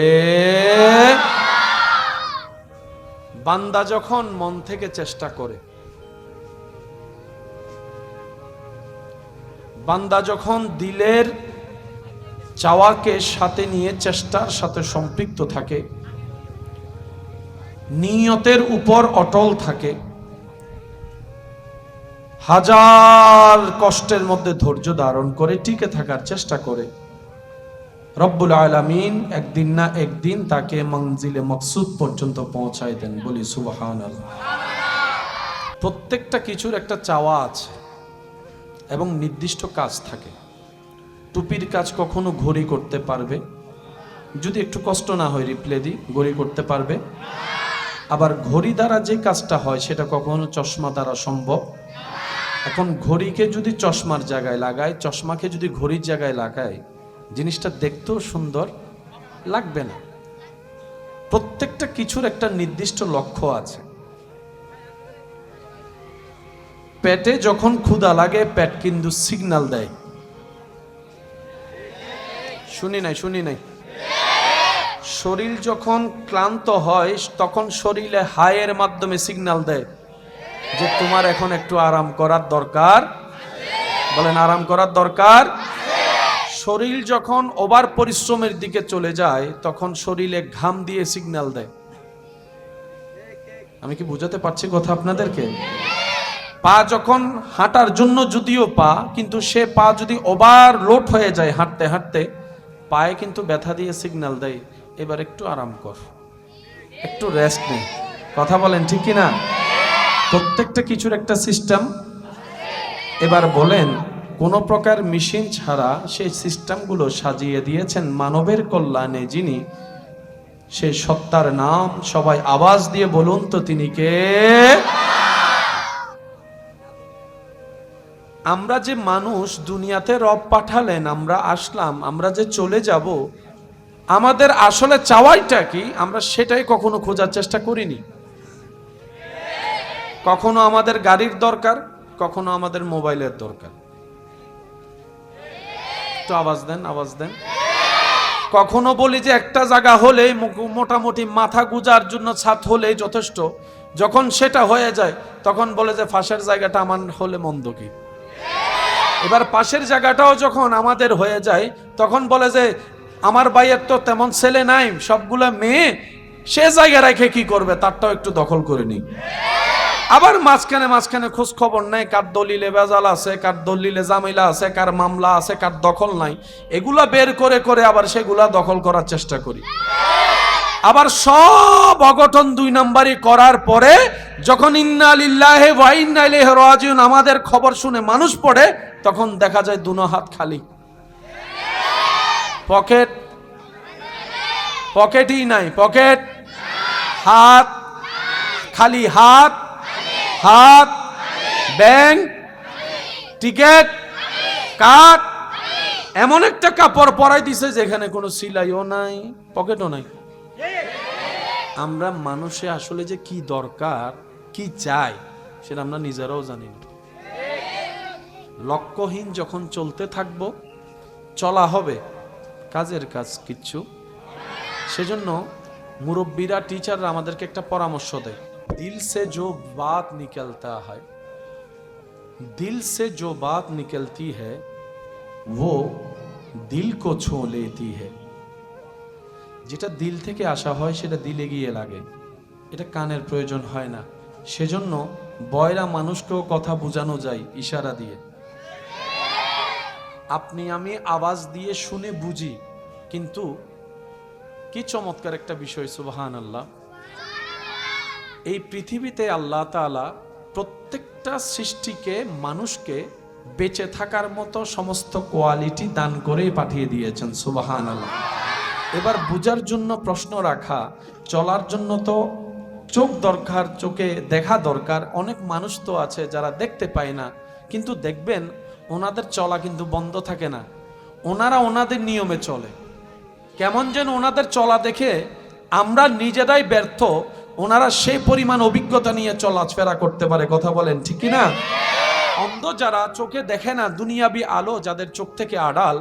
বান্দা যখন মন থেকে চেষ্টা করে, বান্দা যখন দিলের চাওয়াকে সাথে নিয়ে চেষ্টার সাথে সম্পৃক্ত থাকে, নিয়তের উপর অটল থাকে, হাজার কষ্টের মধ্যে ধৈর্য ধারণ করে টিকে থাকার চেষ্টা করে, রব্বুল আলামিন একদিন না একদিন তাকে মঞ্জিলে মকসুদ পর্যন্ত পৌঁছায় দেন। বলি সুবহানাল্লাহ। প্রত্যেকটা কিছুর একটা চাওয়া আছে এবং নির্দিষ্ট কাজ থাকে। টুপির কাজ কখনো ঘড়ি করতে পারবে, যদি একটু কষ্ট না হয় রিপ্লে দি, ঘড়ি করতে পারবে। আবার ঘড়ি দ্বারা যে কাজটা হয় সেটা কখনো চশমা দ্বারা সম্ভব। এখন ঘড়িকে যদি চশমার জায়গায় লাগায়, চশমাকে যদি ঘড়ির জায়গায় লাগায়, জিনিসটা দেখতেও সুন্দর লাগবে না। প্রত্যেকটা কিছুর একটা নির্দিষ্ট লক্ষ্য আছে। পেটে যখন ক্ষুধা লাগে পেট কিন্তু সিগন্যাল দেয়। শুনি নাই। শরীর যখন ক্লান্ত হয় তখন শরীরে হায়ের মাধ্যমে সিগন্যাল দেয় যে তোমার এখন একটু আরাম করার দরকার। বলেন আরাম করার দরকার। শরীর যখন ওভার পরিশ্রমের দিকে চলে যায় তখন শরীরে ঘাম দিয়ে সিগন্যাল দেয়। আমি কি বুঝাতে পারছি কথা আপনাদেরকে? পা যখন হাঁটার জন্য যদিও পা, কিন্তু সে পা যদি ওভারলোড হয়ে যায় হাঁটতে হাঁটতে, পায়ে কিন্তু ব্যথা দিয়ে সিগন্যাল দেয় এবার একটু আরাম কর, একটু রেস্ট নে। কথা বলেন ঠিক কি না? প্রত্যেকটা কিছুর একটা সিস্টেম। এবার বলেন, কোন প্রকার মেশিন ছাড়া সেই সিস্টেমগুলো সাজিয়ে দিয়েছেন মানবের কল্যাণে যিনি, সেই সত্তার নাম সবাই আওয়াজ দিয়ে বলুন তো তিনি কে? আমরা যে মানুষ, দুনিয়াতে রব পাঠালেন, আমরা আসলাম, আমরা যে চলে যাব, আমাদের আসলে চাওয়াইটা কি আমরা সেটাই কখনো খোঁজার চেষ্টা করিনি। কখনো আমাদের গাড়ির দরকার, কখনো আমাদের মোবাইলের দরকার। একটু আওয়াজ দেন। কখনো বলি যে একটা জায়গা হলে মোটামুটি মাথা গুজার জন্য ছাদ হলেই যথেষ্ট। যখন সেটা হয়ে যায় তখন বলে যে ফাঁসের জায়গাটা আমার হলে মন্দ কি। এবার পাশের জায়গাটাও যখন আমাদের হয়ে যায় তখন বলে যে আমার ভাইয়ের তো তেমন ছেলে নাই, সবগুলা মেয়ে, সে জায়গা রেখে কি করবে, তারটাও একটু দখল করে নি। আবার মাঝখানে খোঁজ খবর নাই কার দলিলে ভেজাল আছে, কার দলিলে জামিলা আছে, কার মামলা আছে, কার দখল নাই। এগুলা বের করে করে আবার সেগুলা দখল করার চেষ্টা করি। আবার সব অঘটন 2 নাম্বারি করার পরে যখন ইন্না লিল্লাহি ওয়া ইন্না ইলাইহি রাজিউন আমাদের খবর শুনে মানুষ পড়ে, তখন দেখা যায় দুনো হাত খালি, পকেটই নাই, পকেট হাত খালি, হাত ব্যাংক টিকেট কার্ড, এমন একটা কাপড় পরাই দিছে যেখানে কোনো সিলাইও নাই, পকেটও নাই। আমরা মানুষে আসলে যে কি দরকার, কি চাই, সেটা আমরা নিজেরাও জানি না। লক্ষ্যহীন যখন চলতে থাকবো, চলা হবে, কাজের কাজ কিচ্ছু। সেজন্য মুরব্বীরা, টিচাররা আমাদেরকে একটা পরামর্শ দেয়, দিল সে जो बात निकलता है, दिल से जो बात निकलती है वो दिल को छू लेती है। যেটা দিল থেকে আসা হয় সেটা দিলে গিয়ে লাগে, এটা কানের প্রয়োজন হয় না। সেজন্য বয়রা মানুষকেও কথা বোঝানো যায় ইশারা দিয়ে। আপনি আমি আওয়াজ দিয়ে শুনে বুঝি, কিন্তু কি চমৎকার একটা বিষয়, সুবহানাল্লাহ। এই পৃথিবীতে আল্লাহ তাআলা প্রত্যেকটা সৃষ্টিকে, মানুষকে বেঁচে থাকার মতো সমস্ত কোয়ালিটি দান করেই পাঠিয়ে দিয়েছেন, সুবহানাল্লাহ। এবার বুঝার জন্য প্রশ্ন রাখা, চলার জন্য তো চোখ দরকার, চোখে দেখা দরকার। অনেক মানুষ তো আছে যারা দেখতে পায় না, কিন্তু দেখবেন ওনাদের চলা কিন্তু বন্ধ থাকে না, ওনারা ওনাদের নিয়মে চলে। কেমন যেন ওনাদের চলা দেখে আমরা নিজেরাই ব্যর্থ, ওনারা সেই পরিমাণ অভিজ্ঞতা নিয়ে চলাফেরা করতে পারে। কথা বলেন ঠিক কি না? অন্ধ যারা, চোখে দেখে না, দুনিয়াবি আলো যাদের চোখ থেকে আড়াল,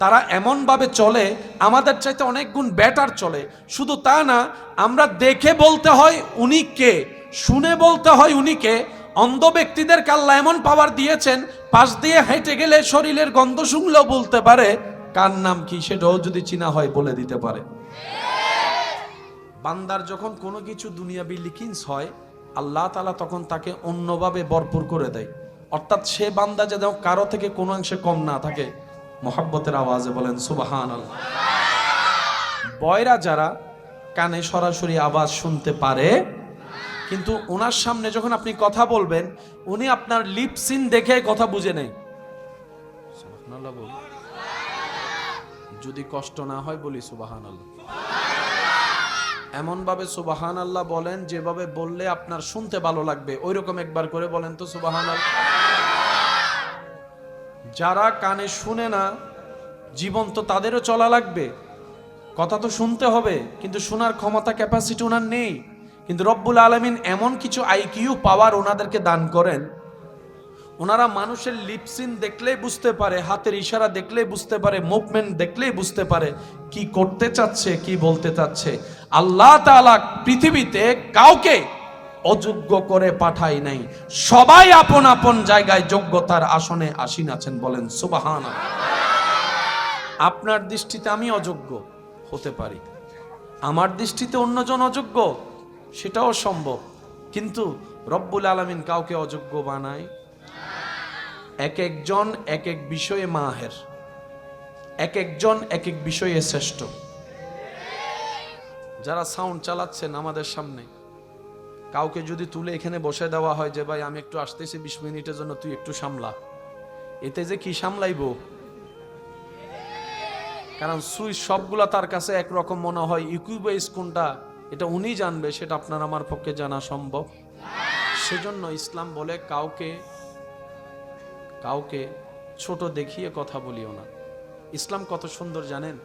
তারা এমন ভাবে চলে আমাদের চাইতে অনেক গুণ বেটার চলে। শুধু তা না, আমরা দেখে বলতে হয় উনি কে, শুনে বলতে হয় উনি কে। অন্ধ ব্যক্তিদের আল্লাহ এমন পাওয়ার দিয়েছেন, পাশ দিয়ে হেঁটে গেলে শরীরের গন্ধ শুনলেও বলতে পারে কার নাম কি, সেটাও যদি চিনা হয় বলে দিতে পারে। বান্দার যখন কোনো কিছু দুনিয়াবি লিখিন্স হয়, আল্লাহ তাআলা তখন তাকে অন্যভাবে ভরপুর করে দেয়। অর্থাৎ সে বান্দা যেন কারো থেকে কোনো অংশে কম না থাকে। মোহাব্বতের আওয়াজে বলেন সুবহানাল্লাহ। বয়রা যারা কানে সরাসরি আওয়াজ শুনতে পারে, কিন্তু ওনার সামনে যখন আপনি কথা বলবেন, উনি আপনার লিপসিন দেখে কথা বুঝে নেয়। সুবহানাল্লাহ বল, যদি কষ্ট না হয় বলি সুবহানাল্লাহ। এমন ভাবে সুবহানাল্লাহ বলেন যেভাবে বললে আপনার শুনতে ভালো লাগবে, ওইরকম একবার করে বলেন তো সুবহানাল্লাহ। যারা কানে শুনে না, জীবন তো তাদেরও চলা লাগবে, কথা তো শুনতে হবে, কিন্তু শোনার ক্ষমতা, ক্যাপাসিটি ওনার নেই। কিন্তু রব্বুল আলামিন এমন কিছু আইকিউ পাওয়ার ওনাদেরকে দান করেন, ওনারা মানুষের লিপসিন দেখলেই বুঝতে পারে, হাতের ইশারা দেখলেই বুঝতে পারে, মুভমেন্ট দেখলেই বুঝতে পারে কি করতে চাচ্ছে, কি বলতে চাচ্ছে। আল্লাহ তাআলা পৃথিবীতে কাউকে অযোগ্য করে পাঠাই নাই, সবাই আপন আপন জায়গায় যোগ্যতার আসনে আসীন আছেন। বলেন সুবহানাল্লাহ। আপনার দৃষ্টিতে আমি অযোগ্য হতে পারি, আমার দৃষ্টিতে অন্যজন অযোগ্য, সেটাও সম্ভব। কিন্তু রব্বুল আলামিন কাউকে অযোগ্য বানায়। এক একজন এক এক বিষয়ে মাহের, এক একজন এক এক বিষয়ে শ্রেষ্ঠ। যারা সাউন্ড চালাচ্ছেন আমাদের সামনে, কাউকে যদি তুলে এখানে বসে দেওয়া হয় যে ভাই আমি একটু আসতেছি 20 মিনিটের জন্য, তুই একটু সামলা, এতে যে কি সামলাইবো? কারণ সুইচ সবগুলা তার কাছে একরকম মনে হয়, ইকুইবেস কোনটা এটা উনি জানবে, সেটা আপনার আমার পক্ষে জানা সম্ভব। সেজন্য ইসলাম বলে কাউকে ছোট দেখিয়ে কথা বলিও না। ইসলাম কত সুন্দর জানেন?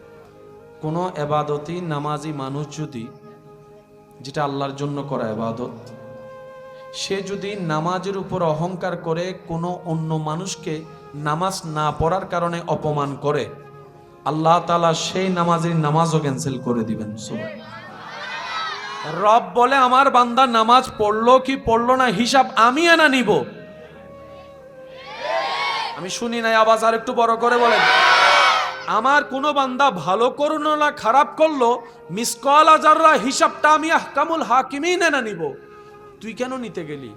কোনো এবাদতই নামাজি মানুষ যদি, যেটা আল্লাহর জন্য করা এবাদত, সে যদি নামাজের উপর অহংকার করে কোনো অন্য মানুষকে নামাজ না পড়ার কারণে অপমান করে, আল্লাহ তাআলা সেই নামাজের নামাজও ক্যান্সেল করে দিবেন। রব বলে আমার বান্দা নামাজ পড়লো কি পড়লো না হিসাব আমি এনা নিব। আমি শুনি নাই আওয়াজ আর একটু বড় করে বলেন। আমার কোনো বান্দা ভালো করলো না খারাপ করলো, মিসকাল আযাররা হিসাবটা আমি আহকামুল হাকিমিন এনে নিব। তুই কেন নিতে গেলি?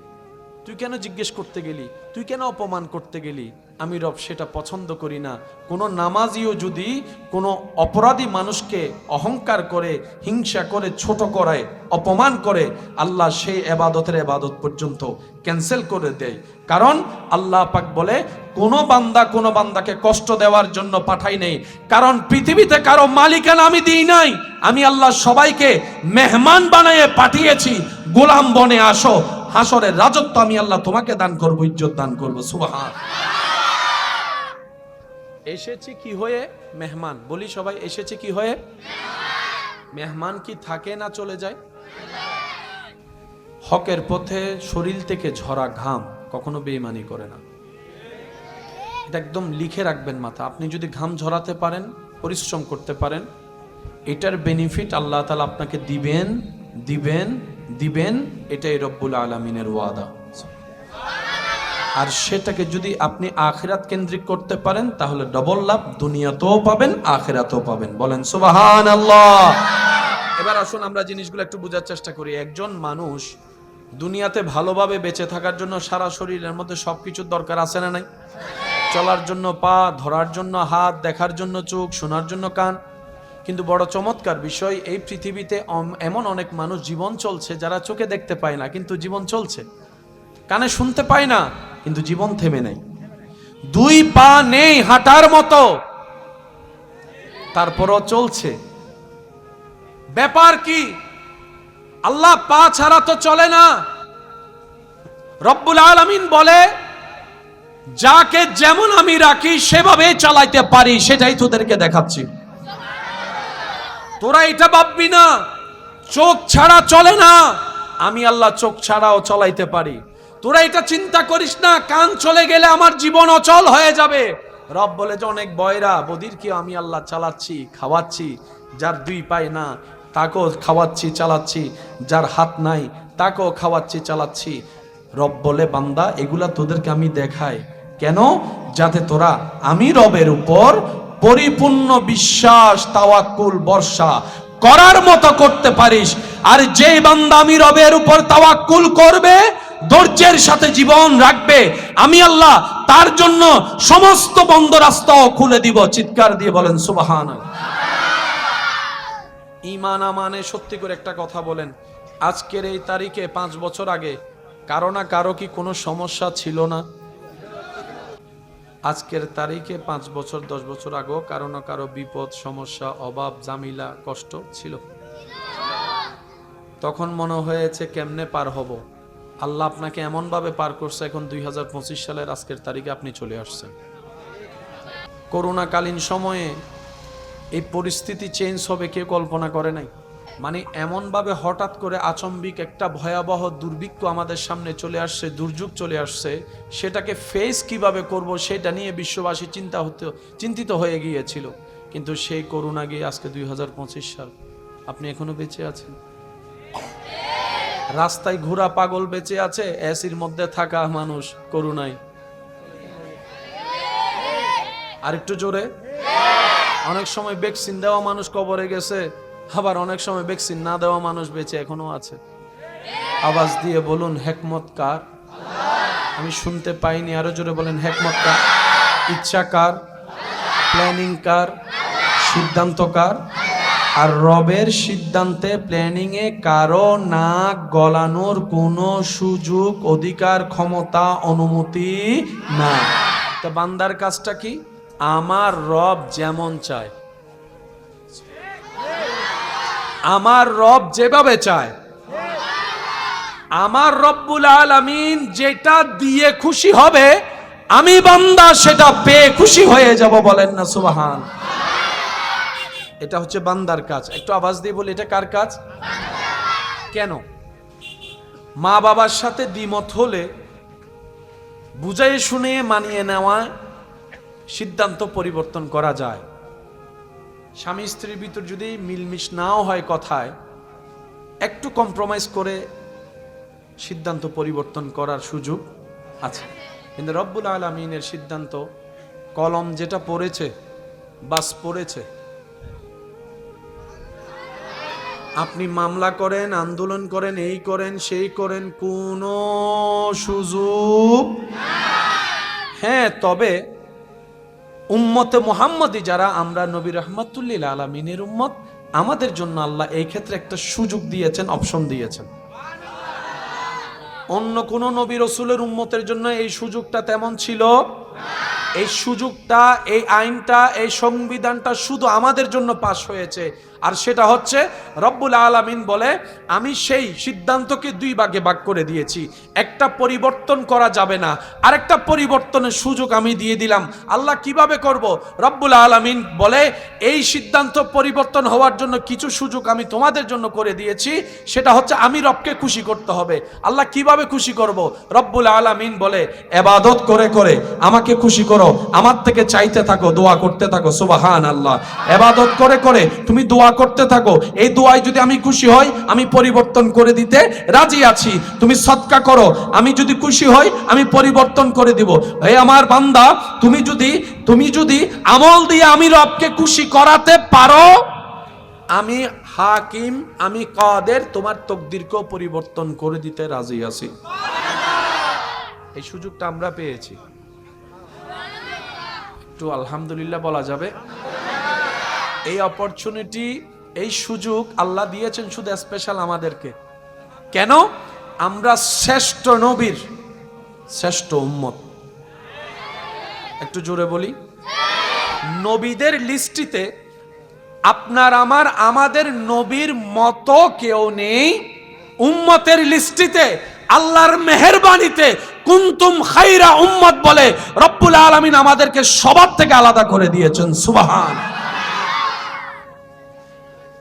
তুই কেন জিজ্ঞেস করতে গেলি? তুই কেন অপমান করতে গেলি? আমি রব সেটা পছন্দ করি না। কোনো নামাজিও যদি কোনো অপরাধী মানুষকে অহংকার করে, হিংসা করে, ছোট করায়, অপমান করে, আল্লাহ সেই এবাদতের এবাদত পর্যন্ত ক্যান্সেল করে দেয়। কারণ আল্লাহ পাক বলে কোনো বান্দাকে কষ্ট দেওয়ার জন্য পাঠাই নেই। কারণ পৃথিবীতে কারো মালিকানা আমি দিই নাই, আমি আল্লাহ সবাইকে মেহমান বানিয়ে পাঠিয়েছি। গোলাম বনে আসো, হাসরের রাজত্ব আমি আল্লাহ তোমাকে দান করব, ইজ্জত দান করব। সুবহান। এসেছি কি হয়ে? মেহমান। বলি সবাই, এসেছে কি হয়ে? মেহমান কি থাকে না চলে যায়? হকের পথে শরীর থেকে ঝরা ঘাম কখনো বেঈমানি করে না। এটা একদম লিখে রাখবেন মাথা। আপনি যদি ঘাম ঝরাতে পারেন, পরিশ্রম করতে পারেন, এটার বেনিফিট আল্লাহ তাআলা আপনাকে দিবেন দিবেন দিবেন। এটাই রব্বুল আলামিনের ওয়াদা। আর সেটাকে যদি আপনি আখিরাত কেন্দ্রিক করতে পারেন তাহলে ডবল লাভ, দুনিয়াতেও পাবেন আখিরাতেও পাবেন। বলেন সুবহানাল্লাহ। এবার আসুন আমরা জিনিসগুলো একটু বোঝার চেষ্টা করি। একজন মানুষ দুনিয়াতে ভালোভাবে বেঁচে থাকার জন্য সারা শরীরের মধ্যে সবকিছুর দরকার আছে না নাই? চলার জন্য পা, ধরার জন্য হাত, দেখার জন্য চোখ, শোনার জন্য কান। কিন্তু বড় চমৎকার বিষয়, এই পৃথিবীতে এমন অনেক মানুষ জীবন চলছে যারা চোখে দেখতে পায় না কিন্তু জীবন চলছে, কানে শুনতে পায় না কিন্তু জীবন থেমে নেই, দুই পা নেই হাঁটার মতো তারপরও চলছে। ব্যাপার কি? আল্লাহ পা ছাড়া তো চলে না। রব্বুল আলামিন বলে, যাকে যেমন আমি রাখি সেভাবে চালাইতে পারি, সেটাই তোদেরকে দেখাচ্ছি। তোরা এটা ভাববি না চোখ ছাড়া চলে না, আমি আল্লাহ চোখ ছাড়াও চলাইতে পারি। তোরা এটা চিন্তা করিস না কান চলে গেলে আমার জীবন অচল হয়ে যাবে। রব বলে যে অনেক বয়রা বদির কি আমি আল্লাহ চালাচ্ছি, খাওয়াচ্ছি। যার দুই পায় না তাকেও খাওয়াচ্ছি, চালাচ্ছি। যার হাত নাই তাকেও খাওয়াচ্ছি, চালাচ্ছি। রব বলে, বান্দা এগুলা তোদেরকে আমি দেখাই কেন? যাতে তোরা আমি রবের উপর পরিপূর্ণ বিশ্বাস, তাওয়াক্কুল, ভরসা করার মতো করতে পারিস। আর যেই বান্দা আমি রবের উপর তাওয়াক্কুল করবে, ধৈর্যের সাথে জীবন রাখবে, আমি আল্লাহ তার জন্য সমস্ত বন্ধ রাস্তাও খুলে দিব। চিৎকার দিয়ে বলেন সুবহানাল্লাহ। ঈমান আমানে সত্যি করে একটা কথা বলেন, আজকের এই তারিখে 5 বছর আগে কারো না কারো কি কোনো সমস্যা ছিল না? আজকের তারিখে 5 বছর 10 বছর আগেও কারো না কারো বিপদ, সমস্যা, অভাব, জামিলা, কষ্ট ছিল। তখন মনে হয়েছে কেমনে পার হব। আল্লাহ আপনাকে এমন ভাবে পার করছে, এখন 2025 সালের আজকের তারিখে আপনি চলে আসছেন। করোনাকালীন সময়ে এই পরিস্থিতি চেঞ্জ হবে কেউ কল্পনা করে নাই। মানে এমনভাবে হঠাৎ করে আচম্বিক একটা ভয়াবহ দুর্ভিক্ষ আমাদের সামনে চলে আসছে, দুর্যোগ চলে আসছে। সেটাকে ফেস কিভাবে করব সেটা নিয়ে বিশ্ববাসী চিন্তিত হয়ে গিয়েছিল। কিন্তু সেই করোনা গিয়ে আজকে 2025 সাল, আপনি এখনো বেঁচে আছেন। রাস্তায় ঘোরা পাগল বেঁচে আছে, এসির মধ্যে থাকা মানুষ করোনায়। আর একটু জোরে। অনেক সময় ভ্যাকসিন দেওয়া মানুষ কবরে গেছে, আবার অনেক সময় ভ্যাকসিন না দেওয়া মানুষ বেঁচে এখনো আছে। আওয়াজ দিয়ে বলুন হিকমত কার? আমি শুনতে পাইনি, আরো জোরে বলেন হিকমত কার? ইচ্ছা কার? প্ল্যানিং কার? সিদ্ধান্ত কার? আর রবের সিদ্ধান্তে, প্ল্যানিং এ কারো নাক গলানোর কোনো সুযোগ, অধিকার, ক্ষমতা, অনুমতি না। তো বান্দার কাজটা কি? আমার রব যেমন চায়, আমার রব যেভাবে চায়, আমার রব্বুল আলামিন যেটা দিয়ে খুশি হবে, আমি বান্দা সেটা পেয়ে খুশি হয়ে যাব। বলেন না সুবহান। এটা হচ্ছে বান্দার কাজ। একটু আওয়াজ দিয়ে বলি, এটা কার কাজ? কেন? মা বাবার সাথে দ্বিমত হলে বুঝাই শুনে মানিয়ে নেওয়া, সিদ্ধান্ত পরিবর্তন করা যায়। স্বামী স্ত্রীর ভিতর যদি মিলমিশ নাও হয় কথায়, একটু কম্প্রোমাইজ করে সিদ্ধান্ত পরিবর্তন করার সুযোগ আছে। কিন্তু রব্বুল আলামিনের সিদ্ধান্ত, কলম যেটা পড়েছে বাস পড়েছে। আপনি মামলা করেন, আন্দোলন করেন, এই করেন, সেই করেন, কোনো সুযোগ। হ্যাঁ, তবে উম্মতে মুহাম্মদী যারা আমরা, নবী রাহমাতুল্লিল আলামিনের উম্মত, আমাদের জন্য আল্লাহ এই ক্ষেত্রে একটা সুযোগ দিয়েছেন, অপশন দিয়েছেন। অন্য কোন নবী রাসূলের উম্মতের জন্য এই সুযোগটা তেমন ছিল না। এই সুযোগটা, এই আইনটা, এই সংবিধানটা শুধু আমাদের জন্য পাশ হয়েছে। আর সেটা হচ্ছে রব্বুল আলামিন বলে, আমি সেই সিদ্ধান্তকে দুই ভাগে ভাগ করে দিয়েছি। একটা পরিবর্তন করা যাবে না, আরেকটা পরিবর্তনের সুযোগ আমি দিয়ে দিলাম। আল্লাহ কিভাবে করব? রব্বুল আলামিন বলে, এই সিদ্ধান্ত পরিবর্তন হওয়ার জন্য কিছু সুযোগ আমি তোমাদের জন্য করে দিয়েছি। সেটা হচ্ছে আমি রবকে খুশি করতে হবে। আল্লাহ কিভাবে খুশি করব? রব্বুল আলামিন বলে, ইবাদত করে করে আমাকে খুশি করো, আমার থেকে চাইতে থাকো, দোয়া করতে থাকো। সুবহানাল্লাহ। ইবাদত করে করে তুমি দোয়া করতে থাকো, এই দোয়ায় যদি আমি খুশি হই, আমি পরিবর্তন করে দিতে রাজি আছি। তুমি সদকা করো, আমি যদি খুশি হই, আমি পরিবর্তন করে দিব। হে আমার বান্দা, তুমি যদি আমল দিয়ে আমি রবকে খুশি করাতে পারো, আমি হাকিম, আমি কাদের, তোমার তকদিরকেও পরিবর্তন করে দিতে রাজি আছি। এই সুযোগটা আমরা পেয়েছি। একটু আলহামদুলিল্লাহ বলা যাবে। এই অপরচুনিটি, এই সুযোগ আল্লাহ দিয়েছেন শুধু স্পেশাল আমাদেরকে। কেন? আমরা শ্রেষ্ঠ নবীর শ্রেষ্ঠ উম্মত। একটু জোরে বলি। নবীদের লিস্টিতে আপনার আমাদের নবীর মতো কেউ নেই। উম্মতের লিস্টিতে আল্লাহর মেহেরবানিতে কুনতুম খায়রা উম্মত বলে রব্বুল আলামিন আমাদেরকে সবার থেকে আলাদা করে দিয়েছেন। সুবহান।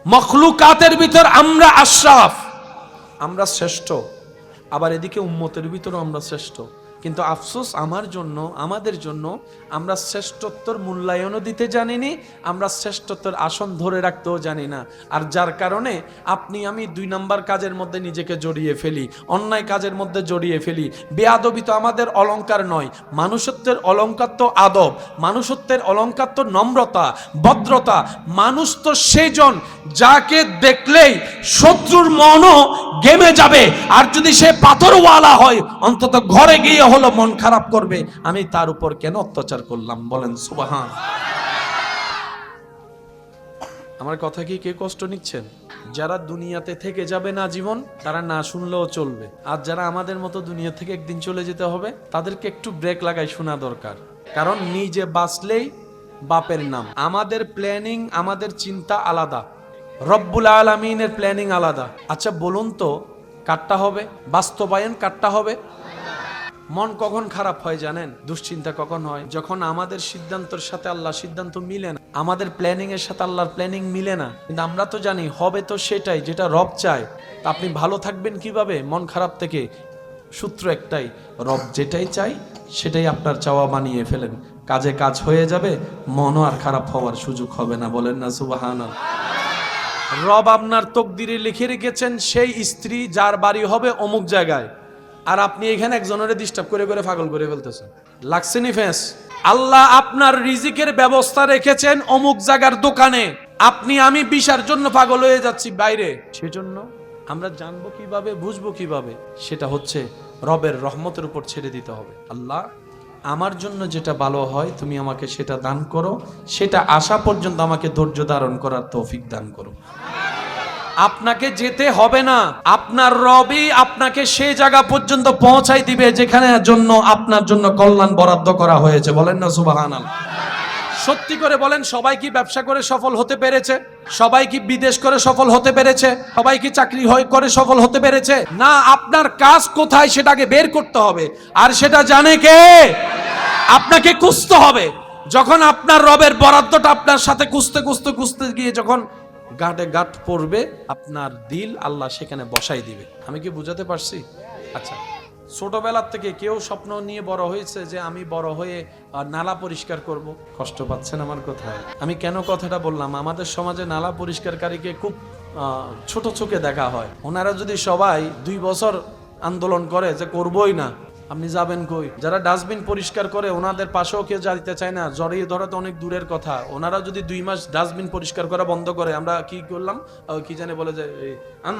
মখলুকাতের ভিতর আমরা আশরাফ, আমরা শ্রেষ্ঠ। আবার এদিকে উম্মতের ভিতরও আমরা শ্রেষ্ঠ। কিন্তু আফসোস আমাদের জন্য আমরা শ্রেষ্ঠত্বর মূল্যায়নও দিতে জানিনি, আমরা শ্রেষ্ঠত্বর আসন ধরে রাখতেও জানি না। আর যার কারণে আপনি আমি 2 নাম্বার কাজের মধ্যে নিজেকে জড়িয়ে ফেলি, অন্যায় কাজের মধ্যে জড়িয়ে ফেলি। বেয়াদবি তো আমাদের অলংকার নয়, মানুষত্বের অলংকার তো আদব, মানুষত্বের অলংকার তো নম্রতা, ভদ্রতা। মানুষ তো সেজন যাকে দেখলেই শত্রুর মনও গেমে যাবে, আর যদি সে পাথরওয়ালা হয় অন্তত ঘরে গিয়ে হলো মন খারাপ করবে, আমি তার উপর কেন অত্যাচার করলাম। বলেন সুবহান। আমার কথা কি কে কষ্ট নিচ্ছেন? যারা দুনিয়াতে থেকে যাবে না জীবন, তারা না শুনলেও চলবে। আর যারা আমাদের মতো দুনিয়া থেকে একদিন চলে যেতে হবে, তাদেরকে একটু ব্রেক লাগাই শোনা দরকার। কারণ নিজে বাঁচলেই বাপের নাম। আমাদের প্ল্যানিং, আমাদের চিন্তা আলাদা, রব্বুল আলামিনের প্ল্যানিং আলাদা। আচ্ছা বলুন তো, কাটটা হবে বাস্তবায়ন, কাটটা হবে। মন কখন খারাপ হয় জানেন? দুশ্চিন্তা কখন হয়? যখন আমাদের সিদ্ধান্তের সাথে আল্লাহর সিদ্ধান্ত মিলে না, আমাদের প্ল্যানিং এর সাথে আল্লাহর প্ল্যানিং মিলে না। কিন্তু আমরা তো জানি হবে তো সেটাই যেটা রব চায়। তা আপনি ভালো থাকবেন কিভাবে মন খারাপ থেকে? সূত্র একটাই, রব যেটাই চাই সেটাই আপনার চাওয়া বানিয়ে ফেলেন। কাজে কাজ হয়ে যাবে, মনও আর খারাপ হওয়ার সুযোগ হবে না। বলেন না সুবহানাল্লাহ। রব আপনার তকদিরে লিখে রেখেছেন সেই স্ত্রী যার বাড়ি হবে অমুক জায়গায়, আর আপনি এখানে একজনের ডিস্টার্ব করে করে পাগল করে ফেলতেছেন। লাগছে নি ফেস? আল্লাহ আপনার রিজিকের ব্যবস্থা রেখেছেন অমুক জায়গার দোকানে, আপনি আমি বিশার জন্য পাগল হয়ে যাচ্ছি বাইরে। সেজন্য আমরা জানবো কিভাবে, বুঝবো কিভাবে? সেটা হচ্ছে রবের রহমতের উপর ছেড়ে দিতে হবে। আল্লাহ আমার জন্য যেটা ভালো হয় তুমি আমাকে সেটা দান করো, সেটা আসা পর্যন্ত আমাকে ধৈর্য ধারণ করার তৌফিক দান করো। আপনাকে যেতে হবে না, আপনার রবই আপনাকে সেই জায়গা পর্যন্ত পৌঁছাই দিবে যেখানে জন্য আপনার জন্য কল্যাণ বরাদ্দ করা হয়েছে। বলেন না সুবহানাল্লাহ। সত্যি করে বলেন, সবাই কি ব্যবসা করে সফল হতে পেরেছে? সবাই কি বিদেশ করে সফল হতে পেরেছে? সবাই কি চাকরি করে সফল হতে পেরেছে? না, আপনার কাজ কোথায় সেটাকে বের করতে হবে, আর সেটা জানে কে? আপনাকে খুঁজতে হবে। যখন আপনার রবের বরাদ্দটা আপনার সাথে খুঁজতে গিয়ে যখন গাঁটে গাঁট পড়বে, আপনার দিল আল্লাহ সেখানে বসাই দিবে। আমি কি বুঝাতে পারছি? আচ্ছা, ছোটবেলার থেকে কেউ স্বপ্ন নিয়ে বড় হয়েছে যে আমি বড় হয়ে নালা পরিষ্কার করব? কষ্ট পাচ্ছেন আমার কথায়? আমি কেন কথাটা বললাম? আমাদের সমাজে নালা পরিষ্কারকারীকে খুব ছোট চোখে দেখা হয়। ওনারা যদি সবাই 2 বছর আন্দোলন করে যে করবই না, আপনি যাবেন কই? যারা ডাস্টবিন পরিষ্কার করে ওনাদের পাশেও কেউ যেতে চায় না, জড়িয়ে ধরা তো অনেক দূরের কথা। ওনারা যদি 2 মাস ডাস্টবিন পরিষ্কার করা বন্ধ করে, আমরা কি করলাম কি জানে বলে যে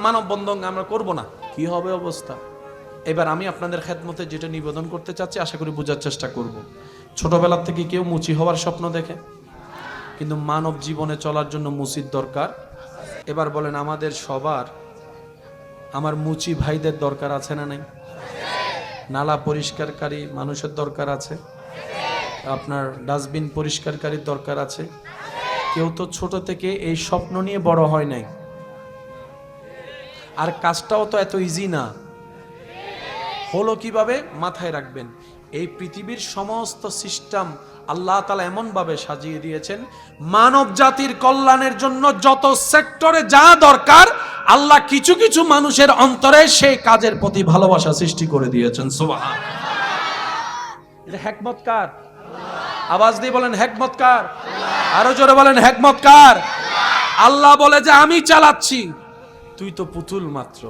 মানব বন্ধন আমরা করব না, কি হবে অবস্থা? এবার আমি আপনাদের খেদমতে যেটা নিবেদন করতে চাচ্ছি, আশা করি বোঝার চেষ্টা করব। ছোটবেলার থেকে কেউ মুচি হওয়ার স্বপ্ন দেখে, কিন্তু মানব জীবনে চলার জন্য মুচির দরকার। এবার বলেন, আমাদের সবার আমার মুচি ভাইদের দরকার আছে না নাই? নালা পরিষ্কারকারী মানুষের দরকার আছে। আপনার ডাস্টবিন পরিষ্কারকারীর দরকার আছে। কেউ তো ছোট থেকে এই স্বপ্ন নিয়ে বড় হয় নাই, আর কাজটাও তো এত ইজি না। হলো কিভাবে? মাথায় রাখবেন, এই পৃথিবীর সমস্ত সিস্টেম আল্লাহ তাআলা এমন ভাবে সাজিয়ে দিয়েছেন, মানব জাতির কল্যাণের জন্য যত সেক্টরে যা দরকার আল্লাহ কিছু কিছু মানুষের অন্তরে সেই কাজের প্রতি ভালোবাসা সৃষ্টি করে দিয়েছেন। সুবহানাল্লাহ। এটা হিকমত কার? আওয়াজ দিয়ে বলেন হিকমত কার? আরো জোরে বলেন হিকমত কার? আল্লাহ বলে যে আমি চালাচ্ছি, তুই তো পুতুল মাত্র।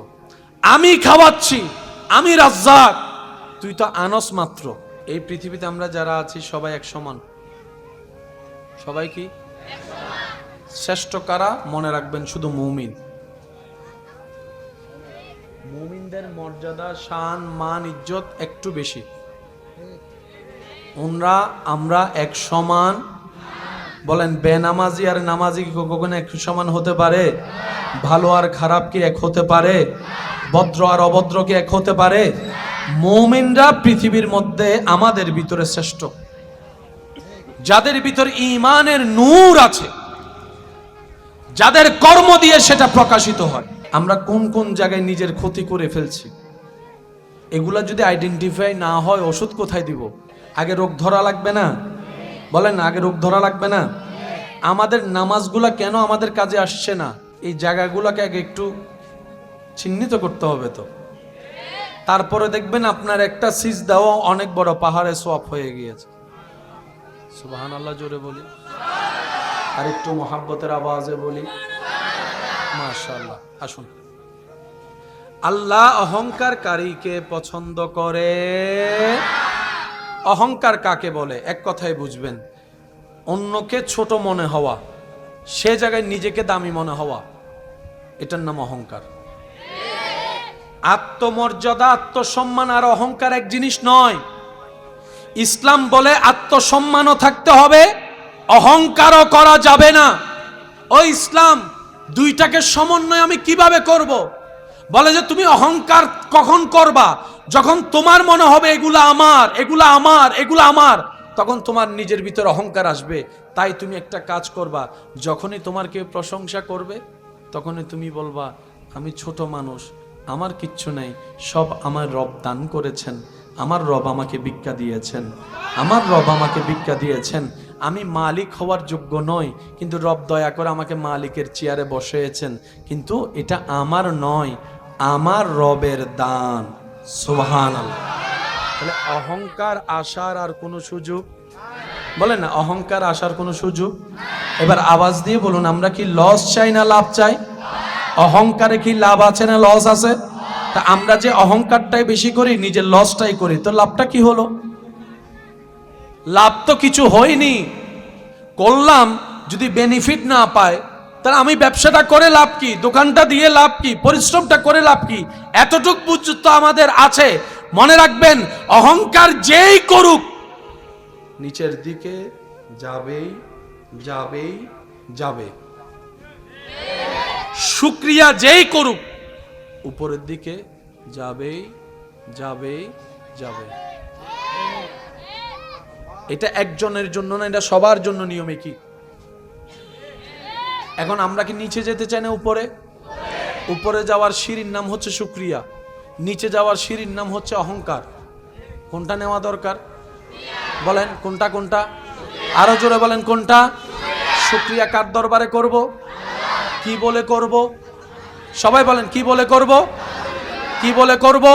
আমি খাওয়াচ্ছি, আমি রাজ্জাক, তুই তো আনস মাত্র। এই পৃথিবীতে আমরা যারা আছি সবাই এক সমান। সবাই কি শ্রেষ্ঠ কারা? মনে রাখবেন শুধু মুমিন। মুমিনদের মর্যাদা, শান, মান, ইজ্জত একটু বেশি। আমরা এক সমান। বলেন বেনামাজি আর নামাজি কি কখনো এক সমান হতে পারে? ভালো আর খারাপ কি এক হতে পারে? ভদ্র আর অভদ্র কি এক হতে পারে? মুমিনরা পৃথিবীর মধ্যে আমাদের ভিতরে শ্রেষ্ঠ, যাদের ভিতরে ঈমানের নূর আছে, যাদের কর্ম দিয়ে সেটা প্রকাশিত হয়। আমরা কোন কোন জায়গায় নিজের ক্ষতি করে ফেলছি, এগুলা যদি আইডেন্টিফাই না হয় ওষুধ কোথায় দিব? আগে রোগ ধরা লাগবে না? বলেন আগে রোগ ধরা লাগবে না? আমাদের নামাজগুলা কেন আমাদের কাজে আসছে না? এই জায়গাগুলোকে আগে একটু চিহ্নিত করতে হবে। তো তারপরে দেখবেন আপনার একটা সিজদাও অনেক বড় পাহাড়ে সোয়াব হয়ে গিয়েছে। সুবহানাল্লাহ জোরে বলি, আর একটু মোহাব্বতের আওয়াজে বলি মাশাআল্লাহ। আসুন, আল্লাহ অহংকারকারীকে পছন্দ করে। অহংকার কাকে বলে? এক কথায় বুঝবেন, অন্যকে ছোট মনে হওয়া, সে জায়গায় নিজেকে দামি মনে হওয়া, এটার নাম অহংকার। আত্মমর্যাদা, আত্মসম্মান আর অহংকার এক জিনিস নয়। ইসলাম বলে আত্মসম্মানও থাকতে হবে, অহংকারও করা যাবে না। ও ইসলাম, দুইটাকে সমন্বয় আমি কিভাবে করব? বলে যে তুমি অহংকার কখন করবা? যখন তোমার মনে হবে এগুলা আমার, এগুলা আমার, এগুলা আমার, তখন তোমার নিজের ভিতর অহংকার আসবে। তাই তুমি একটা কাজ করবা, যখনই তোমার কেউ প্রশংসা করবে তখনই তুমি বলবা আমি ছোট মানুষ, আমার কিচ্ছু নেই, সব আমার রব দান করেছেন, আমার রব আমাকে ভিক্ষা দিয়েছেন, আমার রব আমাকে ভিক্ষা দিয়েছেন। আমি মালিক হওয়ার যোগ্য নই, কিন্তু রব দয়া করে আমাকে মালিকের চেয়ারে বসিয়েছেন, কিন্তু এটা আমার নয়, আমার রবের দান। সুবহানাল্লাহ। তাহলে অহংকার আসার আর কোনো সুযোগ? বলেন না, অহংকার আসার কোনো সুযোগ? এবার আওয়াজ দিয়ে বলুন, আমরা কি লস চাই না লাভ চাই? অহংকারে কি লাভ আছে না লস আছে? তা আমরা যে অহংকারটাই বেশি করি, নিজের লসটাই করি, তো লাভটা কি হলো? লাভ তো কিছু হয়নি। করলাম, যদি বেনিফিট না পায় তাহলে আমি ব্যবসাটা করে লাভ কি? দোকানটা দিয়ে লাভ কি? পরিশ্রমটা করে লাভ কি? এতটুক বুঝ তো আমাদের আছে। মনে রাখবেন, অহংকার যেই করুক নিচের দিকে যাবেই যাবেই যাবে। শুকরিয়া যেই করুক উপরের দিকে যাবেই যাবেই যাবে। এটা একজনের জন্য না, এটা সবার জন্য নিয়মে কি। এখন আমরা কি নিচে যেতে চাই না উপরে? উপরে যাওয়ার সিঁড়ির নাম হচ্ছে শুকরিয়া, নিচে যাওয়ার সিঁড়ির নাম হচ্ছে অহংকার। কোনটা নেওয়া দরকার? বলেন কোনটা কোনটা? আরো জোরে বলেন কোনটা? শুকরিয়া কার দরবারে করব? কি বলে করব? সবাই বলেন কি বলে করব? কি বলে করব?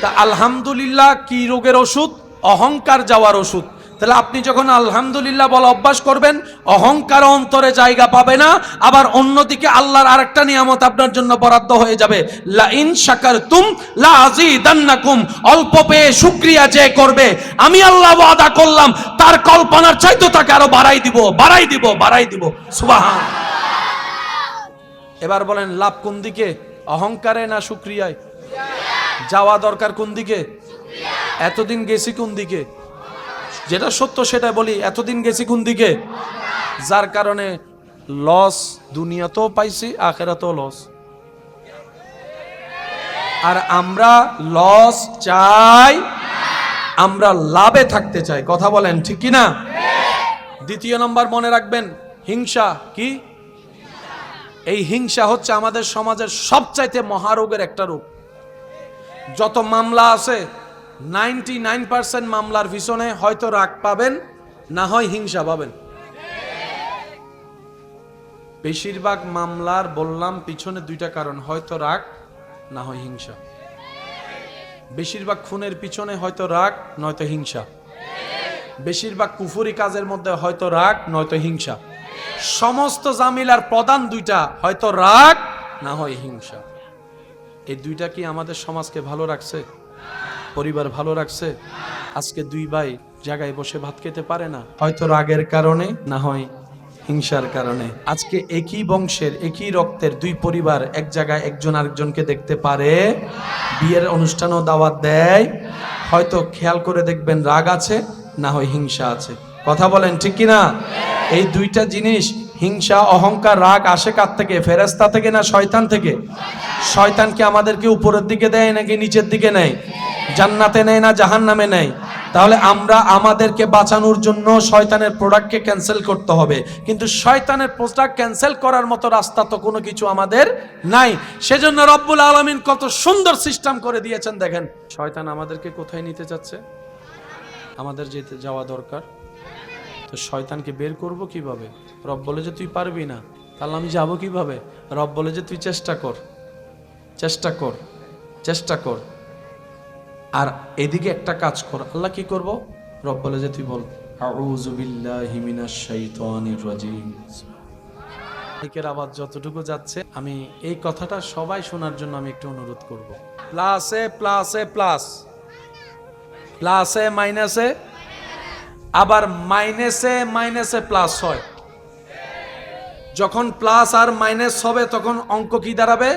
তা আলহামদুলিল্লাহ কি রোগের ওষুধ? অহংকার যাওয়ার ওষুধ। তাহলে আপনি যখন আলহামদুলিল্লাহ বলা অভ্যাস করবেন, অহংকার অন্তরে জায়গা পাবে না। আবার অন্যদিকে আল্লাহর আরেকটা নিয়ামত আপনার জন্য বরাদ্দ হয়ে যাবে, লা ইন শাকারতুম লা আযীদান্নাকুম। অল্প পেয়ে শুকরিয়া যে করবে, আমি আল্লাহ ওয়াদা করলাম তার কল্পনার চাইতে তাকে আরো বাড়াই দিব, বাড়াই দিব, বাড়াই দিব। সুবহান। এবার বলেন লাভ কোন দিকে? অহংকারে না শুকরিয়ায়? যাওয়া দরকার কোন দিকে? এতদিন গেছি কোন দিকে? যেটা সত্য সেটা বলি, এতদিন গেছি কোন দিকে? যার কারণে লস দুনিয়াতেও পাইছি, আখিরাতেও লস। আর আমরা লস চাই, আমরা লাভে থাকতে চাই। কথা বলেন ঠিক কি না? দ্বিতীয় নম্বর মনে রাখবেন, হিংসা কি? এই হিংসা হচ্ছে আমাদের সমাজের সবচাইতে মহারোগের একটা রূপ। যত মামলা আছে 99% মামলার পিছনে হয়তো রাগ পাবেন, না হয় হিংসা পাবেন। বেশিরভাগ মামলার বললাম পিছনে দুইটা কারণ, হয়তো রাগ না হয় হিংসা। বেশিরভাগ খুনের পিছনে হয়তো রাগ নয়তো হিংসা। বেশিরভাগ কুফরি কাজের মধ্যে হয়তো রাগ নয়তো হিংসা। সমস্ত জামিলার প্রধান দুইটা, হয়তো রাগ না হয় হিংসা। এই দুইটা কি আমাদের সমাজকে ভালো রাখছে? পরিবার ভালো রাখছে? আজকে দুই ভাই জায়গায় বসে ভাত খেতে পারে না, হয়তো রাগের কারণে না হয় হিংসার কারণে। আজকে একই বংশের একই রক্তের দুই পরিবার এক জায়গায় একজন আরেকজনকে দেখতে পারে, বিয়ের অনুষ্ঠানও দাওয়াত দেয়, হয়তো খেয়াল করে দেখবেন রাগ আছে না হয় হিংসা আছে। কথা বলেন ঠিক কি না? এই দুইটা জিনিস, হিংসা অহংকার রাগ, আসে কার থেকে? ফেরেশতা থেকে না শয়তান থেকে? শয়তানকে আমাদেরকে উপরের দিকে দেয় নাকি নিচের দিকে নেয়? জান্নাতে নেয় না জাহান্নামে নেয়? তাহলে আমরা আমাদেরকে বাঁচানোর জন্য শয়তানের প্রোডাক্টকে ক্যান্সেল করতে হবে, কিন্তু শয়তানের প্রোডাক্ট ক্যান্সেল করার মতো রাস্তা তো কোনো কিছু আমাদের নাই। সেজন্য রব্বুল আলামিন কত সুন্দর সিস্টেম করে দিয়েছেন দেখেন। শয়তান আমাদেরকে কোথায় নিতে যাচ্ছে? আমাদের যেতে যাওয়া দরকার। তো শয়তানকে বের করব কিভাবে? রব বলে যে তুই পারবি না, তাহলে আমি যাব কিভাবে? রব বলে যে তুই চেষ্টা কর, চেষ্টা কর, চেষ্টা কর। আর এদিকে একটা কাজ কর। আল্লাহ কি করব? রব বলে যে তুই বল আউযু বিল্লাহি মিনাশ শাইতানির রাজিম। এর আওয়াজ যতটুকু যাচ্ছে, আমি এই কথাটা সবাই শোনার জন্য আমি একটু অনুরোধ করব। প্লাসে প্লাসে প্লাস, প্লাসে মাইনাসে, আবার মাইনাসে মাইনাসে প্লাস হয়। যখন প্লাস আর মাইনাস হবে তখন অঙ্ক কি দাঁড়াবে?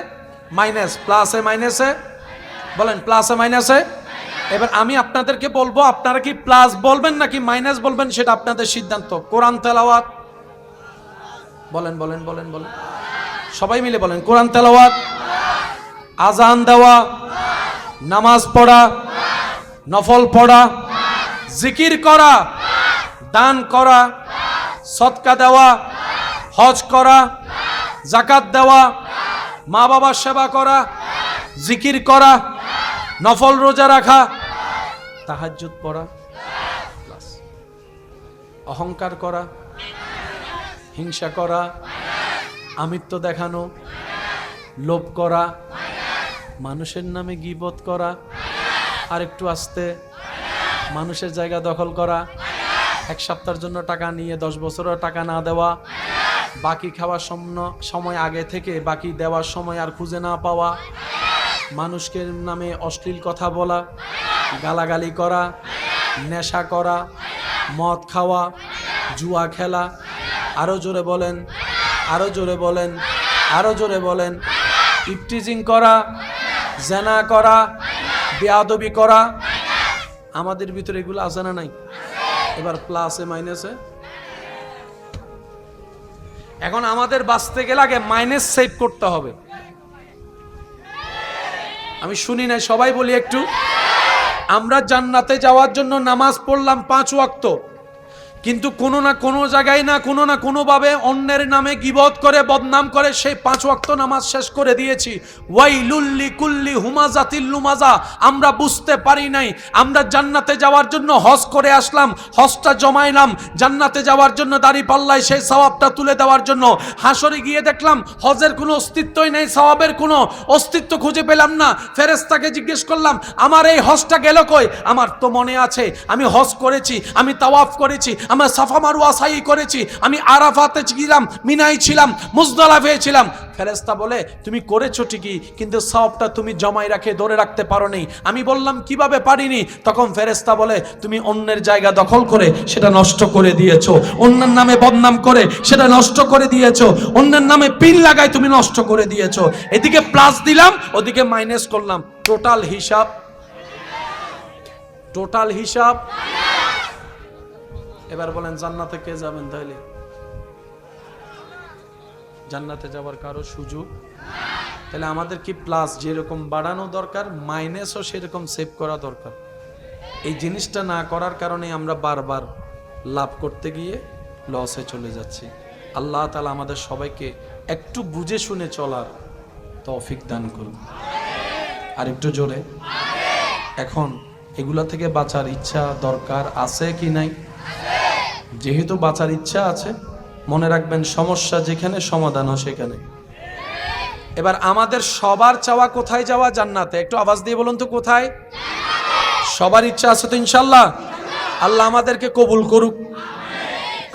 মাইনাস। প্লাসে মাইনাসে, বলেন প্লাসে মাইনাসে। এবার আমি আপনাদেরকে বলবো, আপনারা কি প্লাস বলবেন নাকি মাইনাস বলবেন সেটা আপনাদের সিদ্ধান্ত। কোরআন তেলাওয়াত বলেন, বলেন, বলেন, বলেন, সবাই মিলে বলেন। কোরআন তেলাওয়াত, আজান দেওয়া, নামাজ পড়া, নফল পড়া, জিকির করা, দান করা, সদকা দেওয়া, হজ করা, যাকাত দেওয়া, মা বাবার সেবা করা, জিকির করা, নফল রোজা রাখা, তাহাজ্জুদ পড়া, প্লাস। অহংকার করা, হিংসা করা, আমিত্ব দেখানো, লোভ করা, মানুষের নামে গীবত করা, আর একটু আস্তে, মানুষের জায়গা দখল করা, এক সপ্তাহের জন্য টাকা নিয়ে 10 বছরের টাকা না দেওয়া, বাকি খাওয়ার সময় আগে থেকে বাকি দেওয়ার সময় আর খুঁজে না পাওয়া, মানুষকে নামে অশ্লীল কথা বলা, গালাগালি করা, নেশা করা, মদ খাওয়া, জুয়া খেলা, আরো জোরে বলেন, আরো জোরে বলেন, আরো জোরে বলেন, ইফটিজিং করা, জেনা করা, বেয়াদবি করা। আমাদের ভিতরে এগুলো আছে না নাই? এবার প্লাসে মাইনাসে। এখন আমাদের বাঁচতে গেলে আগে মাইনাস সেভ করতে হবে। আমি শুনি নাই, সবাই বলি একটু। আমরা জান্নাতে যাওয়ার জন্য নামাজ পড়লাম 5 ওয়াক্ত, কিন্তু কোনো না কোনো জায়গায় না কোনো ভাবে অন্যের নামে গীবত করে বদনাম করে সেই 5 ওয়াক্ত নামাজ শেষ করে দিয়েছি। ওয়াইলুল লিকুল্লি হুমাজাতিল লুমাজা। আমরা বুঝতে পারি নাই আমরা জান্নাতে যাওয়ার জন্য হজ করে আসলাম, হজটা জমাইলাম জান্নাতে যাওয়ার জন্য, দাঁড়িপাল্লায় সেই সওয়াবটা তুলে দেওয়ার জন্য। হাসরে গিয়ে দেখলাম হজের কোনো অস্তিত্বই নেই, সওয়াবের কোনো অস্তিত্ব খুঁজে পেলাম না। ফেরেশতাকে জিজ্ঞেস করলাম আমার এই হজটা গেল কই? আমার তো মনে আছে আমি হজ করেছি, আমি তাওয়াফ করেছি, আমি সাফা মারওয়া সাই করেছি, আমি আরাফাতে ছিলাম, মিনায় ছিলাম, মুজদালিফায় ছিলাম। ফেরেশতা বলে তুমি করেছো ঠিকই, কিন্তু সওয়াবটা তুমি জমাই রাখে ধরে রাখতে পারোনি। আমি বললাম কিভাবে পারিনি? তখন ফেরেশতা বলে তুমি অন্যের জায়গা দখল করে সেটা নষ্ট করে দিয়েছো, অন্যের নামে বদনাম করে সেটা নষ্ট করে দিয়েছো, অন্যের নামে পিন লাগাই তুমি নষ্ট করে দিয়েছো। এদিকে প্লাস দিলাম, ওদিকে মাইনাস করলাম। টোটাল হিসাব, টোটাল হিসাব। এবার বলেন জান্নাতে কে যাবেন? তাহলে জান্নাতে যাওয়ার কারো সুযোগ? তাহলে আমাদের কি প্লাস যেরকম বাড়ানো দরকার, মাইনাসও সেরকম সেভ করা দরকার। এই জিনিসটা না করার কারণে আমরা বারবার লাভ করতে গিয়ে লসে চলে যাচ্ছি। আল্লাহ তাআলা আমাদের সবাইকে একটু বুঝে শুনে চলার তৌফিক দান করুন। আর একটু জোরে। এখন এগুলা থেকে বাঁচার ইচ্ছা দরকার আছে কি নাই? যেহেতু বাঁচার ইচ্ছা আছে, মনে রাখবেন সমস্যা যেখানে সমাধানও সেখানে। এবার আমাদের সবার চাওয়া কোথায় যাওয়া? জান্নাতে। একটু আওয়াজ দিয়ে বলুন তো কোথায়? সবার ইচ্ছা আছে তো ইনশাল্লাহ? আল্লাহ আমাদেরকে কবুল করুক।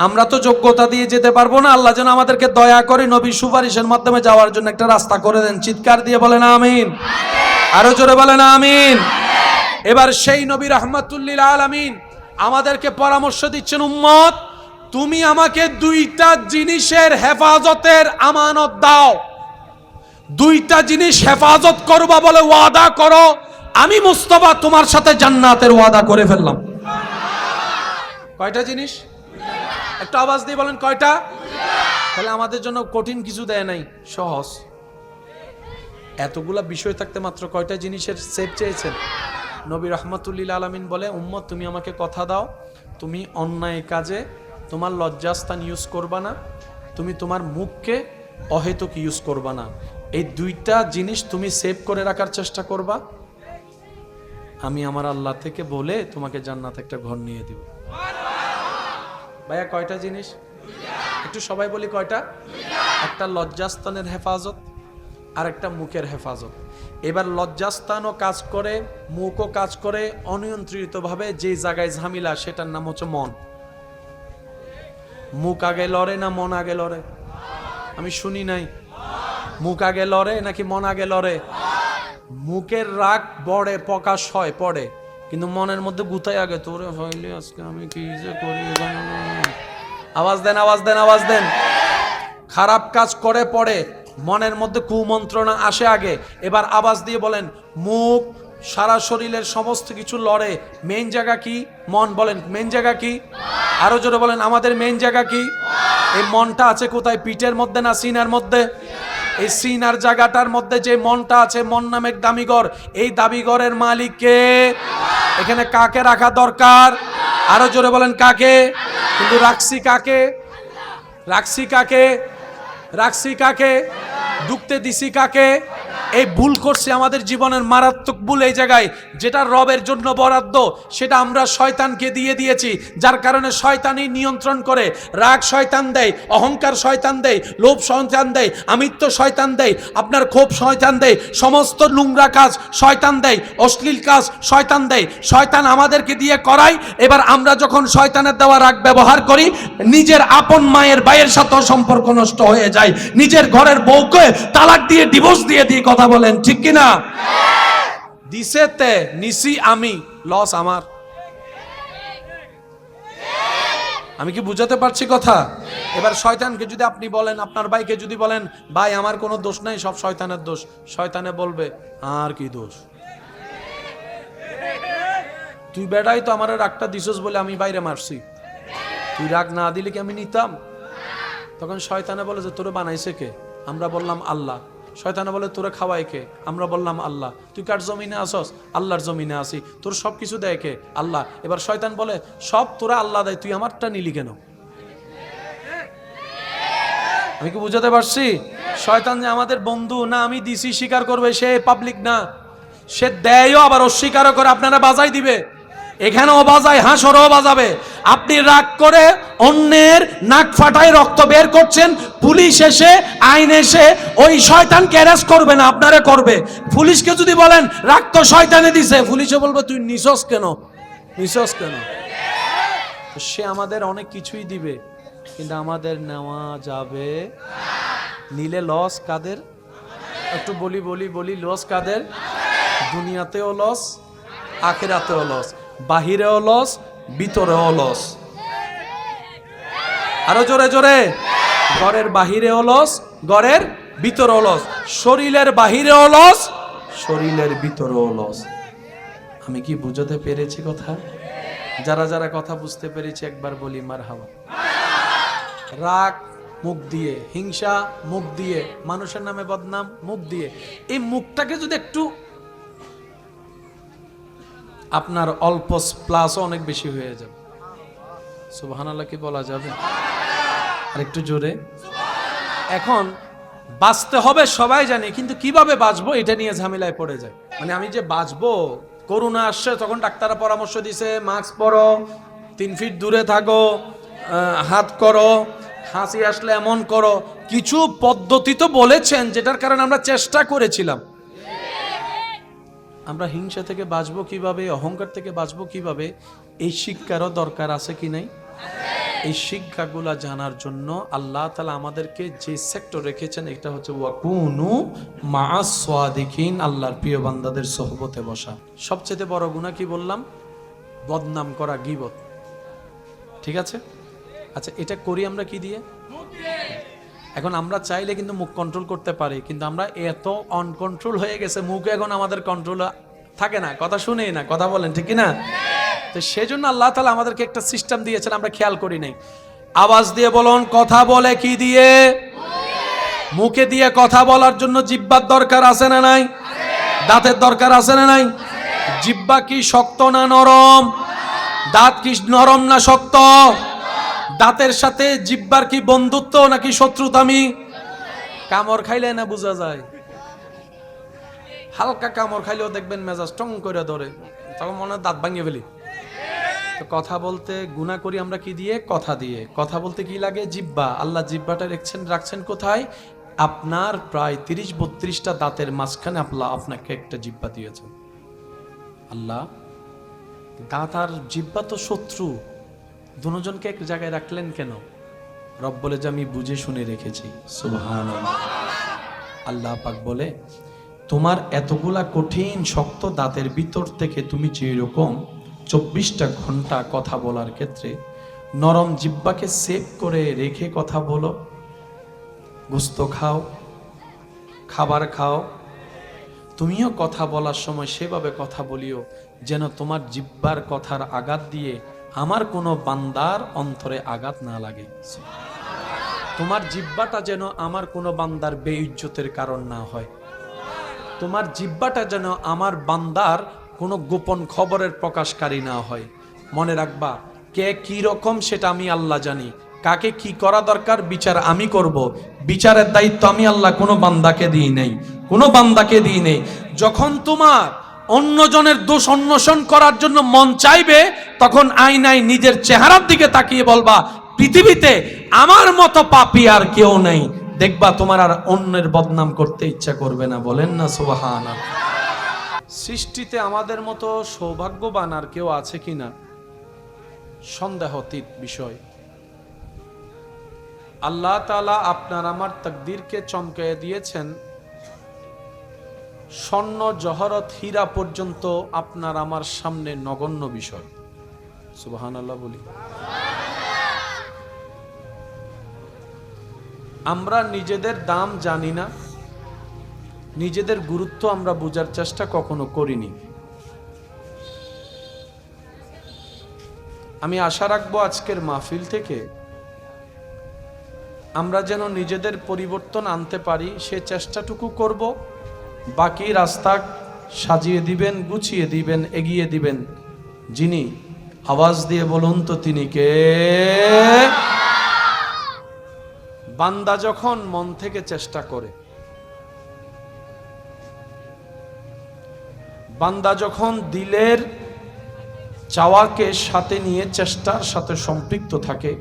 আমরা তো যোগ্যতা দিয়ে যেতে পারবো না, আল্লাহ যেন আমাদেরকে দয়া করে নবী সুপারিশের মাধ্যমে যাওয়ার জন্য একটা রাস্তা করে দেন। চিৎকার দিয়ে বলেন আমিন। আরো জোরে বলেন আমিন। এবার সেই নবী রাহমাতুল্লিল আলামিন আমাদেরকে পরামর্শ দিচ্ছেন, উম্মত তুমি আমাকে দুইটা জিনিসের হেফাজতের আমানত দাও। দুইটা জিনিস হেফাজত করবা বলে ওয়াদা করো, আমি মুস্তাফা তোমার সাথে জান্নাতের ওয়াদা করে ফেললাম। কয়টা জিনিস? একটা আওয়াজ দিয়ে বলেন কয়টা? তাহলে আমাদের জন্য কঠিন কিছু দেয় নাই, সহজ। এতগুলা বিষয় থাকতে মাত্র কয়টা জিনিসের সেভ চেয়েছেন? নবী রাহমাতুল্লিল আলামিন বলে, উম্মত তুমি আমাকে কথা দাও, তুমি অন্যায় কাজে তোমার লজ্জাস্থান ইউজ করবা না, তুমি তোমার মুখকে অহেতুক ইউজ করবা না। এই দুইটা জিনিস তুমি সেভ করে রাখার চেষ্টা করবা, আমি আমার আল্লাহ থেকে বলে তোমাকে জান্নাতে একটা ঘর নিয়ে দিব। ভাইয়া কয়টা জিনিস? একটু সবাই বলি কয়টা? একটা লজ্জাস্থানের হেফাজত, আর একটা মুখের হেফাজত। এবার লজ্জাস্থানও কাজ করে, মুখও কাজ করে অনিয়ন্ত্রিতভাবে। যে জায়গায় ঝামেলা সেটার নাম হচ্ছে মন। মুখ আগে লড়ে না মন আগে লড়ে? আমি শুনি নাই। মুখ আগে লড়ে নাকি মন আগে লড়ে? মুখের রাগ বড়ে প্রকাশ হয় পড়ে, কিন্তু মনের মধ্যে গুতাই আগে তোরে হইলে আজকে আমি কি যে করি। আওয়াজ দেন, আওয়াজ দেন, আওয়াজ দেন। খারাপ কাজ করে পড়ে, মনের মধ্যে কুমন্ত্রণা আসে আগে। এবার আওয়াজ দিয়ে বলেন, মুখ সারা শরীরের সমস্ত কিছু লড়ে, মেইন জায়গা কি? মন। বলেন মেইন জায়গা কি? আরো জোরে বলেন আমাদের মেইন জায়গা কি? এই মনটা আছে কোথায়? পিঠের মধ্যে না সিনার মধ্যে? এই সিনার জায়গাটার মধ্যে যে মনটা আছে, মন নামের দামিঘর, এই দামিঘরের মালিক কে? এখানে কাকে রাখা দরকার? আরো জোরে বলেন কাকে? কিন্তু রাখছি কাকে? রাখছি কাকে? রাখছি কাকে? ঢুকতে দিছি কাকে? এই ভুল করছে আমাদের জীবনের মারাত্মক ভুল এই জায়গায়। যেটা রবের জন্য বরাদ্দ সেটা আমরা শয়তানকে দিয়ে দিয়েছি, যার কারণে শয়তানই নিয়ন্ত্রণ করে। রাগ শয়তান দেয়, অহংকার শয়তান দেয়, লোভ শয়তান দেয়, আমিত্ব শয়তান দেয়, আপনার ক্ষোভ শয়তান দেয়, সমস্ত নোংরা কাজ শয়তান দেয়, অশ্লীল কাজ শয়তান দেয়। শয়তান আমাদেরকে দিয়ে করায়। এবার আমরা যখন শয়তানের দেওয়া রাগ ব্যবহার করি, নিজের আপন মায়ের ভাইয়ের সাথেও সম্পর্ক নষ্ট হয়ে যায়। নিজের ঘরের বউকে তালাক দিয়ে ডিভোর্স দিয়ে দিয়ে কথা বলেন, ঠিক কিনা? দিছে তে নিছি আমি, লস আমার। আমি কি বুঝাতে পারছি কথা? এবার শয়তানকে যদি আপনি বলেন, আপনার ভাইকে যদি বলেন, ভাই আমার কোনো দোষ নাই, সব শয়তানের দোষ, শয়তানে বলবে আর কি দোষ? তুই বেটাই তো আমার রাগটা দিছস বলে আমি বাইরে মারছি, তুই রাগ না দিলে কি আমি নিতাম? তখন শয়তানে বলে যে তোরে বানাইছে কে? আমরা বললাম আল্লাহ। শয়তানে বলে তোরে খাওয়াই কে? আমরা বললাম আল্লাহ। তুই কার জমিনে আসস? আল্লাহর জমিনে আসি। তোর সব কিছু দেয় কে? আল্লাহ। এবার শয়তান বলে সব তোরা আল্লাহ দেয়, তুই আমারটা নিলি কেন? আমি কি বুঝাতে পারছি? শয়তান যে আমাদের বন্ধু না, আমি দিছি স্বীকার করবে, সে পাবলিক না, সে দেয়ও আবার অস্বীকারও করে। আপনারা বাজাই দিবে, এখানেও বাজায়, হাঁসরও বাজাবে। আপনি রাগ করে অন্যের নাক ফাটায় রক্ত বের করছেন, পুলিশ এসে আইন এসে ওই শয়তানকে অ্যারেস্ট করবে না, আপনারা করবে। পুলিশকে যদি বলেন রাগ তো শয়তানে দিছে, পুলিশে বলবে তুই নিছস কেন, নিছস কেন? সে আমাদের অনেক কিছুই দিবে, কিন্তু আমাদের নেওয়া যাবে। নিলে লস কাদের? একটু বলি বলি বলি, লস কাদের? দুনিয়াতেও লস, আখিরাতেও লস, বাহিরেও লস, ভিতরেও লস। আরো জোরে জোরে। ঘরের বাহিরেও লস, ঘরের ভিতরেও লস, শরীরের বাহিরেও লস, শরীরের ভিতরেও লস। আমি কি বুঝাতে পেরেছি কথা? যারা যারা কথা বুঝতে পেরেছি একবার বলি মারহাবা। রাগ মুখ দিয়ে, হিংসা মুখ দিয়ে, মানুষের নামে বদনাম মুখ দিয়ে। এই মুখটাকে যদি একটু আপনার অল্প প্লাসও অনেক বেশি হয়ে যাবে। সুবহানাল্লাহ কি বলা যাবে? আর একটু জোরে। এখন বাঁচতে হবে সবাই জানি, কিন্তু কিভাবে বাঁচবো এটা নিয়ে ঝামেলায় পড়ে যায়। মানে আমি যে বাঁচবো, করোনা আসছে তখন ডাক্তাররা পরামর্শ দিছে মাস্ক পরো, 3 ফিট দূরে থাকো, হাত করো, হাসি আসলে এমন করো, কিছু পদ্ধতি তো বলেছেন যেটার কারণে আমরা চেষ্টা করেছিলাম। আমরা হিংসা থেকে বাঁচবো কিভাবে, অহংকার থেকে বাঁচবো কিভাবে, এই শিক্ষারও দরকার আছে কি নাই? এই শিক্ষাগুলা জানার জন্য আল্লাহ তাআলা আমাদেরকে যে সেক্টর রেখেছেন এটা হচ্ছে ওয়াকুনু মাআস সাদিকিন, আল্লাহর প্রিয় বান্দাদের সোহবতে বসা। সবচেয়ে বড় গুনাহ কি বললাম? বদনাম করা, গীবত। ঠিক আছে? আচ্ছা, এটা করি আমরা কি দিয়ে? এখন আমরা চাইলে কিন্তু মুখ কন্ট্রোল করতে পারি, কিন্তু আমরা এত অনকন্ট্রোল হয়ে গেছে, মুখ এখন আমাদের কন্ট্রোল থাকে না, কথা শুনেই না, কথা বলেন ঠিক না? তো সেজন্য আল্লাহ তাআলা আমাদেরকে একটা সিস্টেম দিয়েছেন, আমরা খেয়াল করি নাই। আওয়াজ দিয়ে বলুন, কথা বলে কি দিয়ে? মুখে দিয়ে কথা বলার জন্য জিহ্বার দরকার আছে না নাই? দাঁতের দরকার আছে না নাই? জিহ্বা কি শক্ত না নরম? দাঁত কি নরম না শক্ত? দাঁতের সাথে জিহ্বার কি বন্ধুত্ব নাকি শত্রুতামি? কামড় খাইলে না বোঝা যায়। হালকা কামড় খাইলেও দেখবেন মেজাজ টং করে ধরে, তখন মনে হয় দাঁত ভাঙিয়ে ফেলি। তো কথা বলতে গুনাহ করি আমরা কি দিয়ে? কথা দিয়ে। কথা বলতে কি লাগে? জিহ্বা। আল্লাহ জিহ্বাটা রাখছেন কোথায়? আপনার প্রায় 30-32টা দাঁতের মাঝখানে আল্লাহ আপনাকে একটা জিহ্বা দিয়েছেন। আল্লাহ দাঁত আর জিহ্বা তো শত্রু, দুজনকে এক জায়গায় রাখলেন কেন? রব বলে যে আমি বুঝে শুনে রেখেছি। সুবহানাল্লাহ। আল্লাহ পাক বলে তোমার এতগুলা কঠিন শক্ত দাঁতের ভিতর থেকে তুমি যেরকম 24টা ঘন্টা কথা বলার ক্ষেত্রে নরম জিহ্বাকে সেভ করে রেখে কথা বলো, গোস্ত খাও, খাবার খাও, তুমিও কথা বলার সময় সেভাবে কথা বলিও যেন তোমার জিহ্বার কথার আঘাত দিয়ে আমার কোনো বান্দার অন্তরে আঘাত না লাগে। তোমার জিহ্বাটা যেন আমার কোনো বান্দার বেইজ্জতের কারণ না হয়। তোমার জিহ্বাটা যেন আমার বান্দার কোনো গোপন খবরের প্রকাশকারী না হয়। মনে রাখবা, কে কি রকম সেটা আমি আল্লাহ জানি, কাকে কি করা দরকার বিচার আমি করব। বিচারের দায়িত্ব আমি আল্লাহ কোনো বান্দাকে দিই নাই, কোনো বান্দাকে দিই নেই। যখন তোমার অন্যজনের দোষ অন্বেষণ করার জন্য মন চাইবে, তখন আয়নায় নিজের চেহারার দিকে তাকিয়ে বলবা পৃথিবীতে আমার মতো পাপী আর কেউ নেই। দেখবা তোমার আর অন্যের বদনাম করতে ইচ্ছা করবে না। বলেন না সুবহানাল্লাহ। সৃষ্টিতে আমাদের মতো সৌভাগ্যবান আর কেউ আছে কিনা সন্দেহাতীত বিষয়। আল্লাহ তাআলা আপনার আমার তাকদীরকে চমকে দিয়েছেন, স্বর্ণ জহরত হীরা পর্যন্ত আপনার আমার সামনে নগণ্য বিষয়। সুবহানাল্লাহ বলি। আমরা নিজেদের দাম জানি না, নিজেদের গুরুত্ব আমরা বোঝার চেষ্টা কখনো করিনি। আমি আশা রাখবো আজকের মাহফিল থেকে আমরা যেন নিজেদের পরিবর্তন আনতে পারি, সে চেষ্টাটুকু করব। বাকি রাস্তা সাজিয়ে দিবেন, গুছিয়ে দিবেন, এগিয়ে দিবেন যিনি। আওয়াজ দিয়ে বলুন তো তিনি কে? বান্দা যখন মন থেকে চেষ্টা করে, বান্দা যখন দিলের চাওয়াকে সাথে নিয়ে চেষ্টার সাথে সম্পৃক্ত থাকে,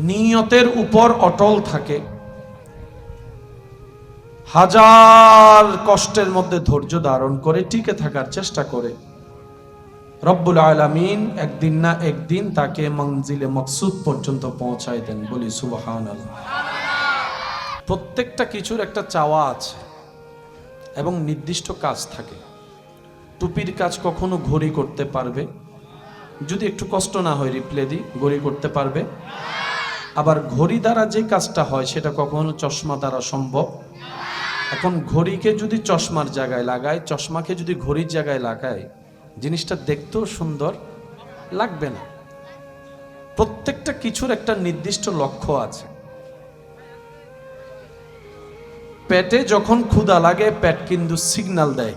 নিয়তের উপর অটল থাকে, হাজার কষ্টের মধ্যে ধৈর্য ধারণ করে টিকে থাকার চেষ্টা করে, রব্বুল আলামিন একদিন না একদিন তাকে মঞ্জিলে মকসুদ পর্যন্ত পৌঁছায় দেন। বলি সুবহানাল্লাহ। প্রত্যেকটা কিছুর একটা চাওয়া আছে এবং নির্দিষ্ট কাজ থাকে। টুপির কাজ কখনো ঘড়ি করতে পারবে, যদি একটু কষ্ট না হয় রিপ্লে দি, ঘড়ি করতে পারবে। আবার ঘড়ি দ্বারা যে কাজটা হয় সেটা কখনো চশমা দ্বারা সম্ভব। এখন ঘড়িকে যদি চশমার জায়গায় লাগায়, চশমাকে যদি ঘড়ির জায়গায় লাগায়, জিনিসটা দেখতেও সুন্দর লাগবে না। প্রত্যেকটা কিছুর একটা নির্দিষ্ট লক্ষ্য আছে। পেটে যখন ক্ষুধা লাগে পেট কিন্তু সিগন্যাল দেয়,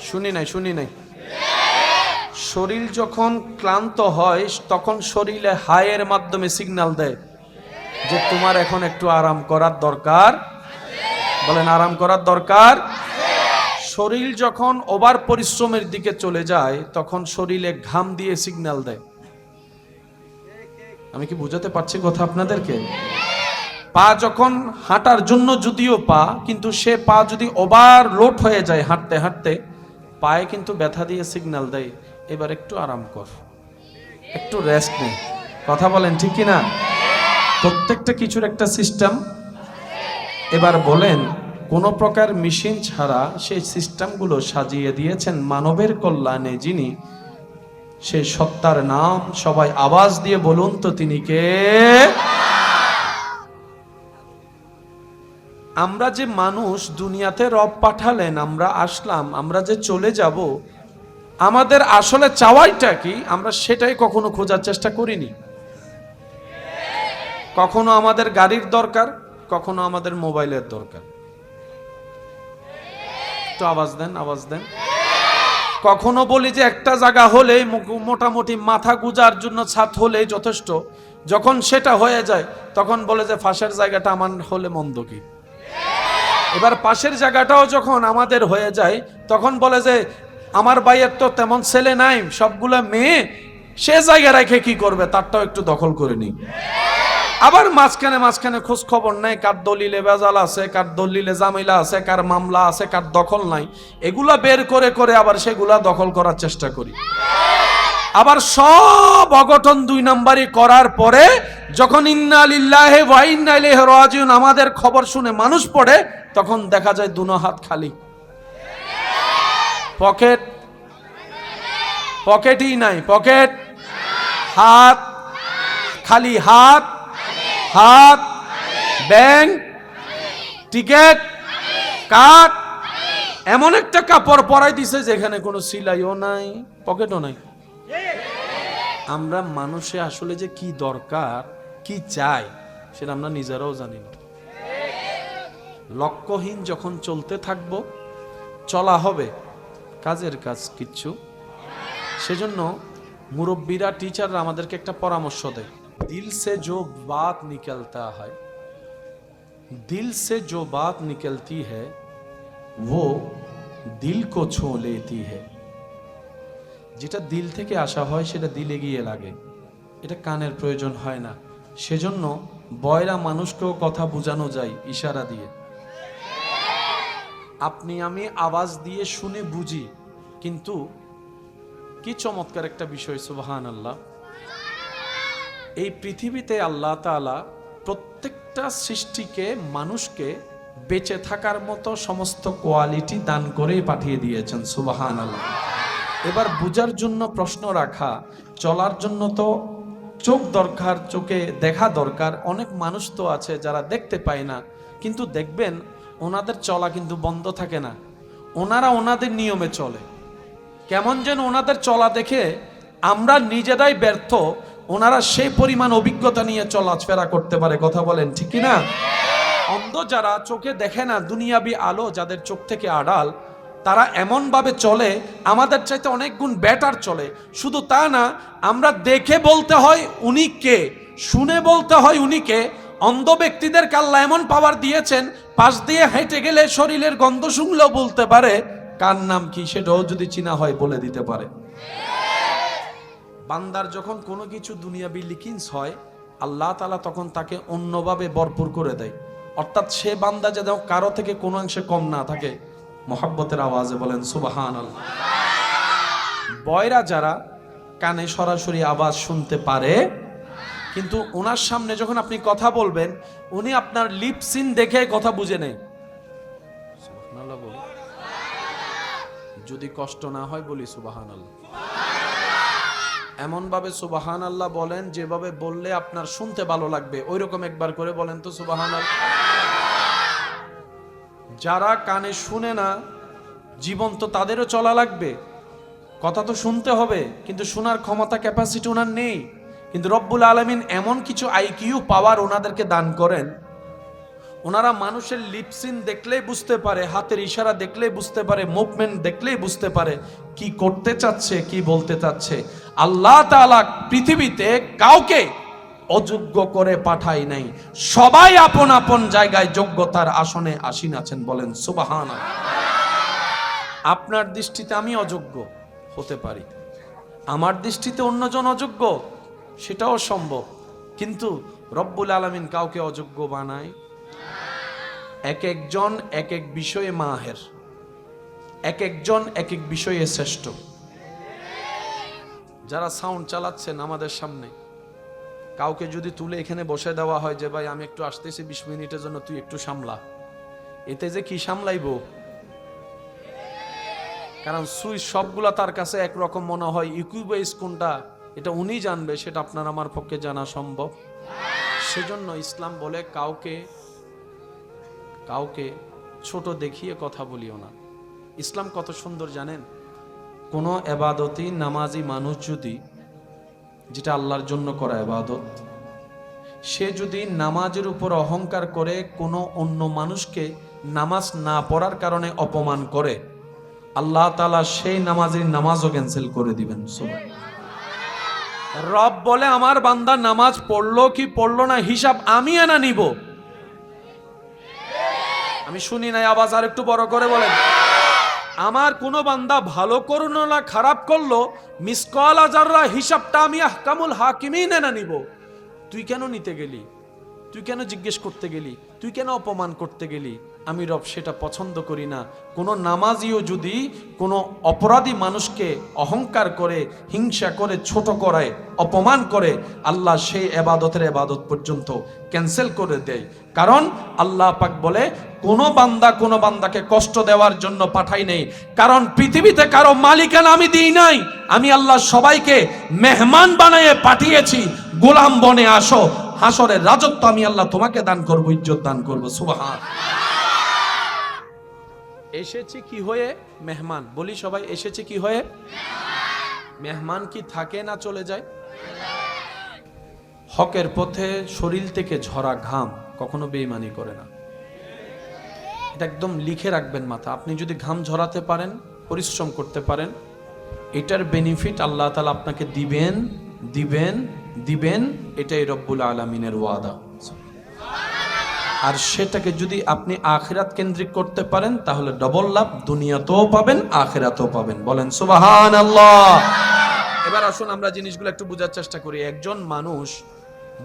শুনি নাই। শরীর যখন ক্লান্ত হয় তখন শরীরে হায়ের মাধ্যমে সিগন্যাল দেয় যে তোমার এখন একটু আরাম করার দরকার। বলেন আরাম করার দরকার। শরীর যখন ওভার পরিশ্রমের দিকে চলে যায় তখন শরীরে ঘাম দিয়ে সিগন্যাল দেয়। আমি কি বুঝাতে পারছি কথা আপনাদেরকে? পা যখন হাঁটার জন্য যদিও পা, কিন্তু সে পা যদি ওভারলোড হয়ে যায় হাঁটতে হাঁটতে, পায়ে কিন্তু ব্যথা দিয়ে সিগন্যাল দেয় এবার একটু আরাম কর, একটু রেস্ট নে। কথা বলেন ঠিক কি না? প্রত্যেকটা কিছুর একটা সিস্টেম। এবার বলেন কোন প্রকার মেশিন ছাড়া সেই সিস্টেমগুলো সাজিয়ে দিয়েছেন মানবের কল্যাণে যিনি, সেই সত্তার নাম সবাই আওয়াজ দিয়ে বলুন তো তিনি কে? আমরা যে মানুষ, দুনিয়াতে রব পাঠালেন, আমরা আসলাম, আমরা যে চলে যাব, আমাদের আসলে চাওয়াইটা কি আমরা সেটাই কখনো খোঁজার চেষ্টা করিনি। কখনো আমাদের গাড়ির দরকার, কখনো আমাদের মোবাইলের দরকার। একটু আওয়াজ দেন। কখনো বলি যে একটা জায়গা হলে মোটামুটি মাথা গুজার জন্য ছাদ হলে যথেষ্ট, যখন সেটা হয়ে যায় তখন বলে যে ফাঁসের জায়গাটা আমার হলে মন্দ কি। এবার পাশের জায়গাটাও যখন আমাদের হয়ে যায় তখন বলে যে আমার ভাইয়ের তো তেমন ছেলে নাই, সবগুলা মেয়ে, সে জায়গা রেখে কি করবে, তারটাও একটু দখল করে নি। আবার মাঝখানে খোঁজ খবর নাই কার দলিলে বেজাল আছে, কার দলিলে জামিলা আছে, কার মামলা আছে, কার দখল নাই, এগুলা বের করে আবার সেগুলা দখল করার চেষ্টা করি। আবার সব অঘটন 2 নাম্বারি করার পরে যখন ইন্না লিল্লাহি ওয়া ইন্না ইলাইহি রাজিউন আমাদের খবর শুনে মানুষ পড়ে, তখন দেখা যায় দুনো হাত খালি, পকেটই নাই, পকেট, হাত খালি, হাত ব্যাংক, টিকেট, কার্ড, এমন একটা কাপড় পরাই দিছে যেখানে কোনো সিলাইও নাই, পকেটও নাই। আমরা মানুষে আসলে যে কি দরকার, কি চাই, সেটা আমরা নিজেরাও জানি না। লক্ষ্যহীন যখন চলতে থাকবো, চলা হবে, কাজের কাজ কিচ্ছু। সেজন্য মুরব্বীরা, টিচাররা আমাদেরকে একটা পরামর্শ দেয়, दिल से जो बात निकलता है, दिल से जो बात निकलती है वो दिल को छू लेती है। যেটা দিল থেকে আসা হয় সেটা দিলে গিয়ে লাগে, এটা কানের প্রয়োজন হয় না। সেজন্য বয়রা মানুষকেও কথা বোঝানো যায় ইশারা দিয়ে। আপনি আমি আওয়াজ দিয়ে শুনে বুঝি, কিন্তু কি চমৎকার একটা বিষয়, সুবহানাল্লাহ। এই পৃথিবীতে আল্লাহ তাআলা প্রত্যেকটা সৃষ্টিকে, মানুষকে বেঁচে থাকার মতো সমস্ত কোয়ালিটি দান করেই পাঠিয়ে দিয়েছেন, সুবহানাল্লাহ। এবার বুঝার জন্য প্রশ্ন রাখা, চলার জন্য তো চোখ দরকার, চোখে দেখা দরকার। অনেক মানুষ তো আছে যারা দেখতে পায় না, কিন্তু দেখবেন ওনাদের চলা কিন্তু বন্ধ থাকে না, ওনারা ওনাদের নিয়মে চলে। কেমন যেন ওনাদের চলা দেখে আমরা নিজেরাই ব্যর্থ, ওনারা সেই পরিমাণ অভিজ্ঞতা নিয়ে চলাফেরা করতে পারে। কথা বলেন ঠিক কি না? অন্ধ যারা, চোখে দেখে না, দুনিয়াবি আলো যাদের চোখ থেকে আড়াল, তারা এমন ভাবে চলে আমাদের চাইতে অনেক গুণ বেটার চলে। শুধু তা না, আমরা দেখে বলতে হয় উনি কে, শুনে বলতে হয় উনি কে। অন্ধ ব্যক্তিদের আল্লাহ এমন পাওয়ার দিয়েছেন, পাশ দিয়ে হেঁটে গেলে শরীরের গন্ধ শুনলেও বলতে পারে কার নাম কি, সেটাও যদি চিনা হয় বলে দিতে পারে। বান্দার যখন কোনো কিছু দুনিয়াবি লিকিন্স হয়, আল্লাহ তাআলা তখন তাকে অন্যভাবে ভরপুর করে দেয়। অর্থাৎ সে বান্দা যেন কারো থেকে কোনো অংশে কম না থাকে। মহব্বতের আওয়াজে বলেন সুবহানাল্লাহ। বয়রা যারা কানে সরাসরি আওয়াজ শুনতে পারে, কিন্তু ওনার সামনে যখন আপনি কথা বলবেন, উনি আপনার লিপ সিন দেখে কথা বুঝে নেয়। সুবহানাল্লাহ বলি, যদি কষ্ট না হয় বলি সুবহানাল্লাহ। এমন ভাবে সুবহানাল্লাহ বলেন যেভাবে বললে আপনার শুনতে ভালো লাগবে, ওই রকম একবার করে বলেন তো সুবহানাল্লাহ। যারা কানে শুনে না, জীবন তো তাদেরও চলা লাগবে, কথা তো শুনতে হবে, কিন্তু শোনার ক্ষমতা, ক্যাপাসিটি ওনার নেই। কিন্তু রব্বুল আলামিন এমন কিছু আইকিউ পাওয়ার ওনাদেরকে দান করেন, ওনারা মানুষের লিপসিন দেখলেই বুঝতে পারে, হাতের ইশারা দেখলেই বুঝতে পারে, মুভমেন্ট দেখলেই বুঝতে পারে কি করতে চাচ্ছে, কি বলতে চাচ্ছে। আল্লাহ তাআলা পৃথিবীতে কাউকে অযোগ্য করে পাঠাই নাই, সবাই আপন আপন জায়গায় যোগ্যতার আসনে আসীন আছেন। বলেন সুবহানাল্লাহ। আপনার দৃষ্টিতে আমি অযোগ্য হতে পারি, আমার দৃষ্টিতে অন্যজন অযোগ্য, সেটাও সম্ভব, কিন্তু রব্বুল আলামিন কাউকে অযোগ্য বানায়। এক একজন এক এক বিষয়ে মাহের, এক একজন এক এক বিষয়ে শ্রেষ্ঠ। যারা সাউন্ড চালাচ্ছেন আমাদের সামনে, কাউকে যদি তুলে এখানে বসে দেওয়া হয় যে ভাই আমি একটু আসতেছি 20 মিনিটের জন্য, তুই একটু সামলা, এতে যে কি সামলাইবো? কারণ সুইচ সবগুলা তার কাছে একরকম মনে হয়, ইকুইবেস কোনটা এটা উনি জানবে, সেটা আপনার আমার পক্ষে জানা সম্ভব। সেজন্য ইসলাম বলে কাউকে ছোট দেখিয়ে কথা বলিও না। ইসলাম কত সুন্দর জানেন? কোনো এবাদতই নামাজি মানুষ যদি, যেটা আল্লাহর জন্য করা এবাদত, সে যদি নামাজের উপর অহংকার করে কোনো অন্য মানুষকে নামাজ না পড়ার কারণে অপমান করে, আল্লাহ তাআলা সেই নামাজের নামাজও ক্যান্সেল করে দিবেন। রব বলে আমার বান্দা নামাজ পড়লো কি পড়লো না হিসাব আমি এনা নিব। আমি শুনি নাই, আওয়াজ আর একটু বড় করে বলেন। আমার কোনো বান্দা ভালো করলো না খারাপ করলো, মিসকাল আযাররা হিসাবটা আমি আহকামুল হাকিমিন এনা নিব। তুই কেন নিতে গেলি? তুই কেন জিজ্ঞেস করতে গেলি? তুই কেন অপমান করতে গেলি? আমি রব সেটা পছন্দ করি না। কোনো নামাজিও যদি কোনো অপরাধী মানুষকে অহংকার করে, হিংসা করে, ছোট করায়, অপমান করে, আল্লাহ সেই এবাদতের এবাদত পর্যন্ত ক্যান্সেল করে দেয়। কারণ আল্লাহ পাক বলে কোনো বান্দাকে কষ্ট দেওয়ার জন্য পাঠাই নেই। কারণ পৃথিবীতে কারো মালিকানা আমি দিই নাই, আমি আল্লাহ সবাইকে মেহমান বানিয়ে পাঠিয়েছি। গোলাম বনে আসো, হাসরের রাজত্ব আমি আল্লাহ তোমাকে দান করব, ইজ্জত দান করব। সুবহান। এসেছি কি হয়ে? মেহমান। বলি সবাই, এসেছি কি হয়ে? মেহমান কি থাকে না চলে যায়? হকের পথে শরীর থেকে ঝরা ঘাম কখনো বেঈমানি করে না। এটা একদম লিখে রাখবেন মাথা। আপনি যদি ঘাম ঝরাতে পারেন, পরিশ্রম করতে পারেন, এটার বেনিফিট আল্লাহ তাআলা আপনাকে দিবেন দিবেন দিবেন। এটাই রব্বুল আলামিনের ওয়াদা। আর সেটাকে যদি আপনি আখিরাত কেন্দ্রিক করতে পারেন, তাহলে ডবল লাভ, দুনিয়াতেও পাবেন আখিরাতেও পাবেন। বলেন সুবহানাল্লাহ। এবার আসুন আমরা জিনিসগুলো একটু বোঝার চেষ্টা করি। একজন মানুষ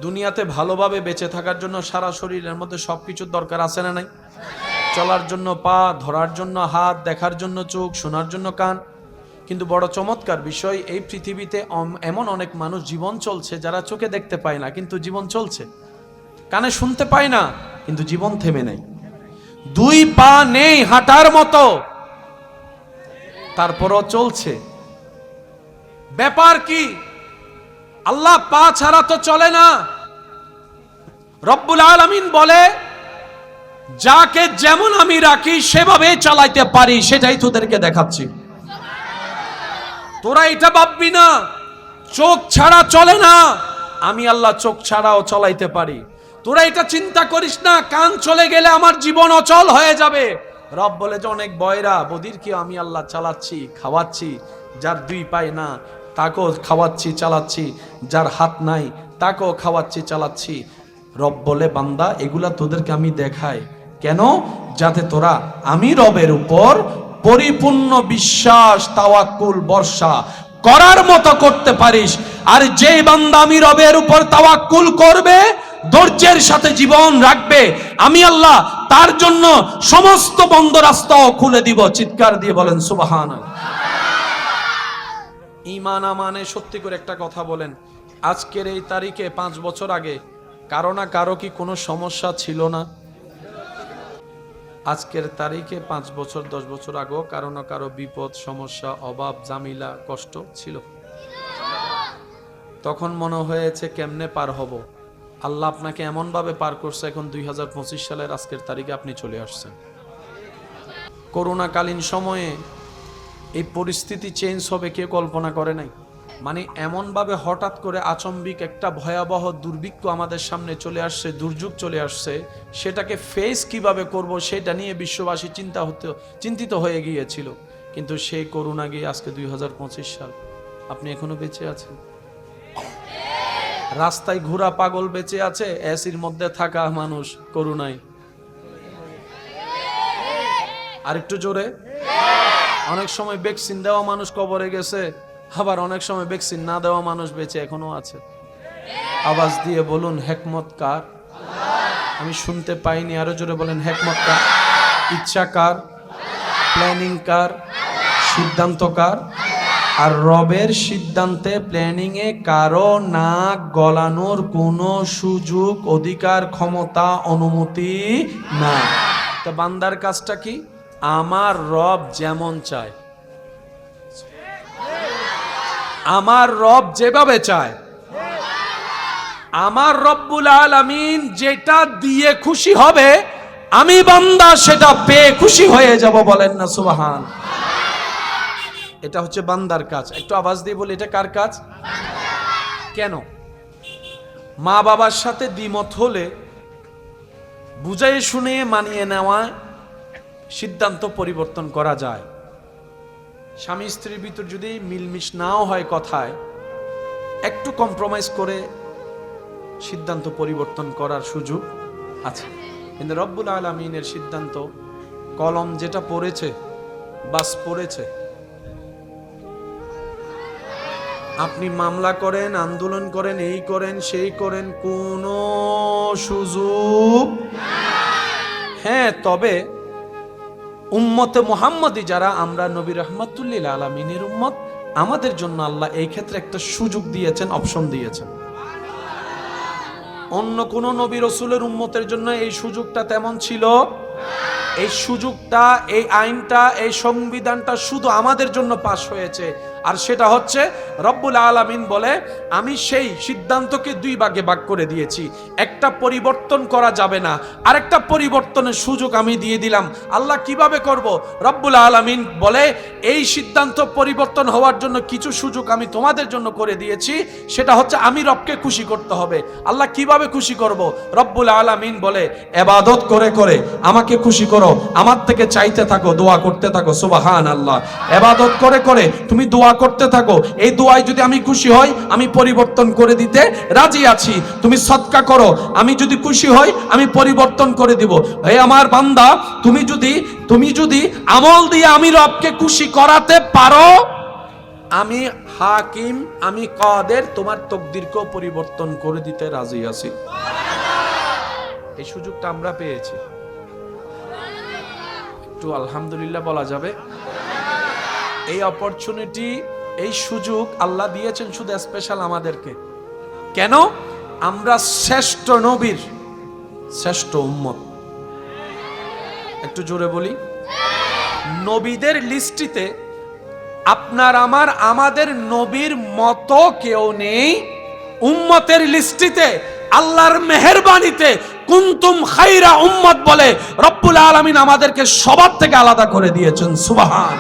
দুনিয়াতে ভালোভাবে বেঁচে থাকার জন্য সারা শরীরের মধ্যে সবকিছুর দরকার আছে না নাই? চলার জন্য পা, ধরার জন্য হাত, দেখার জন্য চোখ, শোনার জন্য কান। কিন্তু বড় চমৎকার বিষয়, এই পৃথিবীতে এমন অনেক মানুষ জীবন চলছে যারা চোখে দেখতে পায় না, কিন্তু জীবন চলছে। কানে শুনতে পায় না, কিন্তু জীবন থেমে নেই। দুই পা নেই হাঁটার মতো, তারপরও চলছে। ব্যাপার কি? আল্লাহ পা ছাড়া তো চলে না। রব্বুল আলামিন বলে যাকে যেমন আমি রাখি সেভাবে চালাইতে পারি, সেটাই তোদেরকে দেখাচ্ছি। তোরা এটা ভাববি না চোখ ছাড়া চলে না, আমি আল্লাহ চোখ ছাড়াও চলাইতে পারি। তোরা এটা চিন্তা করিস না কান চলে গেলে আমার জীবন অচল হয়ে যাবে। রব বলে যে অনেক বয়রা বদিরকে আমি আল্লাহ চালাচ্ছি, খাওয়াচ্ছি। যার দুই পায় না তাকেও খাওয়াচ্ছি, চালাচ্ছি। যার হাত নাই তাকেও খাওয়াচ্ছি, চালাচ্ছি। রব বলে বান্দা এগুলা তোদেরকে আমি দেখাই কেন? যাতে তোরা আমি রবের উপর পরিপূর্ণ বিশ্বাস, তাওয়াক্কুল, ভরসা করার মতো করতে পারিস। আর যেই বান্দা আমি রবের উপর তাওয়াক্কুল করবে, ধৈর্যের সাথে জীবন রাখবে, আমি আল্লাহ তার জন্য সমস্ত বন্ধ রাস্তাও খুলে দিব। চিৎকার দিয়ে বলেন সুবহানাল্লাহ। ঈমান আমানে সত্যি করে একটা কথা বলেন, আজকের এই তারিখে 5 বছর আগে কারো না কারো কি কোনো সমস্যা ছিল না? আজকের তারিখে 5 বছর 10 বছর আগেও কারো না কারো বিপদ, সমস্যা, অভাব, জামিলা, কষ্ট ছিল। তখন মনে হয়েছে কেমনে পার হব। আল্লাহ আপনাকে এমন ভাবে পার করছে, এখন 2025 সালের আজকের তারিখে আপনি চলে আসছেন। করোনাকালীন সময়ে এই পরিস্থিতি চেঞ্জ হবে কেউ কল্পনা করে নাই। মানে এমনভাবে হঠাৎ করে আচম্বিক একটা ভয়াবহ দুর্ভিক্ষ আমাদের সামনে চলে আসছে, দুর্যোগ চলে আসছে, সেটাকে ফেস কিভাবে করব সেটা নিয়ে বিশ্ববাসী চিন্তিত হয়ে গিয়েছিল। কিন্তু সেই করোনা গিয়ে আজকে 2025 সাল, আপনি এখনো বেঁচে আছেন। রাস্তায় ঘোরা পাগল বেঁচে আছে, এসির মধ্যে থাকা মানুষ করোনায়। আর একটু জোরে। অনেক সময় ভ্যাকসিন দেওয়া মানুষ কবরে গেছে, আবার অনেক সময় ভ্যাকসিন না দেওয়া মানুষ বেঁচে এখনো আছে। আওয়াজ দিয়ে বলুন হিকমত কার? আমি শুনতে পাইনি, আরো জোরে বলেন হিকমত কার? ইচ্ছা কার? প্ল্যানিং কার? সিদ্ধান্ত কার? আর রবের সিদ্ধান্তে প্ল্যানিং এ কারো নাক গলানোর কোনো সুযোগ, অধিকার, ক্ষমতা, অনুমতি না। তো বান্দার কাজটা কি? আমার রব যেমন চায়, আমার রব যেভাবে চায়, আমার রব্বুল আলামিন যেটা দিয়ে খুশি হবে, আমি বান্দা সেটা পেয়ে খুশি হয়ে যাব। বলেন না সুবহান। এটা হচ্ছে বান্দার কাজ। একটু আওয়াজ দিয়ে বলি, এটা কার কাজ? কেন? মা বাবার সাথে দ্বিমত হলে বুঝাই শুনে মানিয়ে নেওয়া, সিদ্ধান্ত পরিবর্তন করা যায়। স্বামী স্ত্রীর ভিতর যদি মিলমিশ নাও হয় কথায়, একটু কম্প্রোমাইজ করে সিদ্ধান্ত পরিবর্তন করার সুযোগ আছে। কিন্তু রব্বুল আলামিনের সিদ্ধান্ত, কলম যেটা পড়েছে বাস পড়েছে। আপনি মামলা করেন, আন্দোলন করেন, এই করেন, সেই করেন, কোনো সুযোগ। হ্যাঁ, তবে উম্মতে মুহাম্মাদি যারা আমরা, নবী রাহমাতুল্লিল আলামিনের উম্মত, আমাদের জন্য আল্লাহ এই ক্ষেত্রে একটা সুযোগ দিয়েছেন, অপশন দিয়েছেন। অন্য কোন নবী রাসূলের উম্মতের জন্য এই সুযোগটা তেমন ছিল। এই সুযোগটা, এই আইনটা, এই সংবিধানটা শুধু আমাদের জন্য পাশ হয়েছে। আর সেটা হচ্ছে রব্বুল আলামিন বলে, আমি সেই সিদ্ধান্তকে দুই ভাগে ভাগ করে দিয়েছি। একটা পরিবর্তন করা যাবে না, আরেকটা পরিবর্তনের সুযোগ আমি দিয়ে দিলাম। আল্লাহ কিভাবে করব? রব্বুল আলামিন বলে, এই সিদ্ধান্ত পরিবর্তন হওয়ার জন্য কিছু সুযোগ আমি তোমাদের জন্য করে দিয়েছি। সেটা হচ্ছে আমি রবকে খুশি করতে হবে। আল্লাহ কিভাবে খুশি করব? রব্বুল আলামিন বলে, ইবাদত করে করে আমাকে খুশি করো, আমার থেকে চাইতে থাকো, দোয়া করতে থাকো। সুবহানাল্লাহ। ইবাদত করে করে তুমি দোয়া করতে থাকো, এই দোয়ায় যদি আমি খুশি হই, আমি পরিবর্তন করে দিতে রাজি আছি। তুমি সদকা করো, আমি যদি খুশি হই, আমি পরিবর্তন করে দিব। হে আমার বান্দা, তুমি যদি আমল দিয়ে আমি রবকে খুশি করাতে পারো, আমি হাকিম, আমি কাদের, তোমার তকদিরকেও পরিবর্তন করে দিতে রাজি আছি। এই সুযোগটা আমরা পেয়েছি। একটু আলহামদুলিল্লাহ বলা যাবে। এই অপরচুনিটি, এই সুযোগ আল্লাহ দিয়েছেন শুধু স্পেশাল আমাদেরকে। কেন? আমরা শ্রেষ্ঠ নবীর শ্রেষ্ঠ উম্মত। একটু জোরে বলি। নবীদের লিস্টিতে আপনার আমাদের নবীর মতো কেউ নেই। উম্মতের লিস্টিতে আল্লাহর মেহেরবানিতে কুনতুম খায়রা উম্মত বলে রব্বুল আলামিন আমাদেরকে সবার থেকে আলাদা করে দিয়েছেন। সুবহান।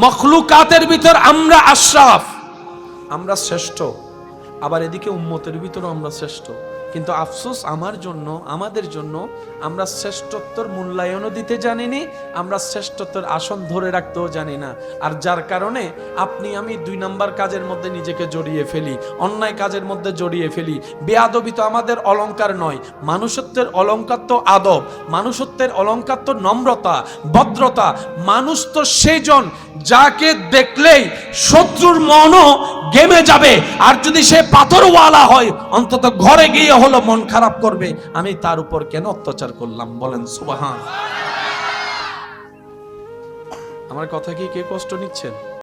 মখলুকাতের ভিতর আমরা আশরাফ, আমরা শ্রেষ্ঠ। আবার এদিকে উম্মতের ভিতরও আমরা শ্রেষ্ঠ। কিন্তু আফসোস আমাদের জন্য আমরা শ্রেষ্ঠত্বর মূল্যায়নও দিতে জানিনি, আমরা শ্রেষ্ঠত্বর আসন ধরে রাখতেও জানি না। আর যার কারণে আপনি আমি 2 নাম্বার কাজের মধ্যে নিজেকে জড়িয়ে ফেলি, অন্যায় কাজের মধ্যে জড়িয়ে ফেলি। বেয়াদবি তো আমাদের অলংকার নয়, মানুষত্বের অলংকার তো আদব, মানুষত্বের অলংকার তো নম্রতা, ভদ্রতা। মানুষ তো সেজন যাকে দেখলেই শত্রুর মনও গেমে যাবে, আর যদি সে পাথরওয়ালা হয় অন্তত ঘরে গিয়ে হলো মন খারাপ করবে, আমি তার উপর কেন অত্যাচার করলাম। বলেন সুবহান। আমার কথা কি কে কষ্ট নিচ্ছেন?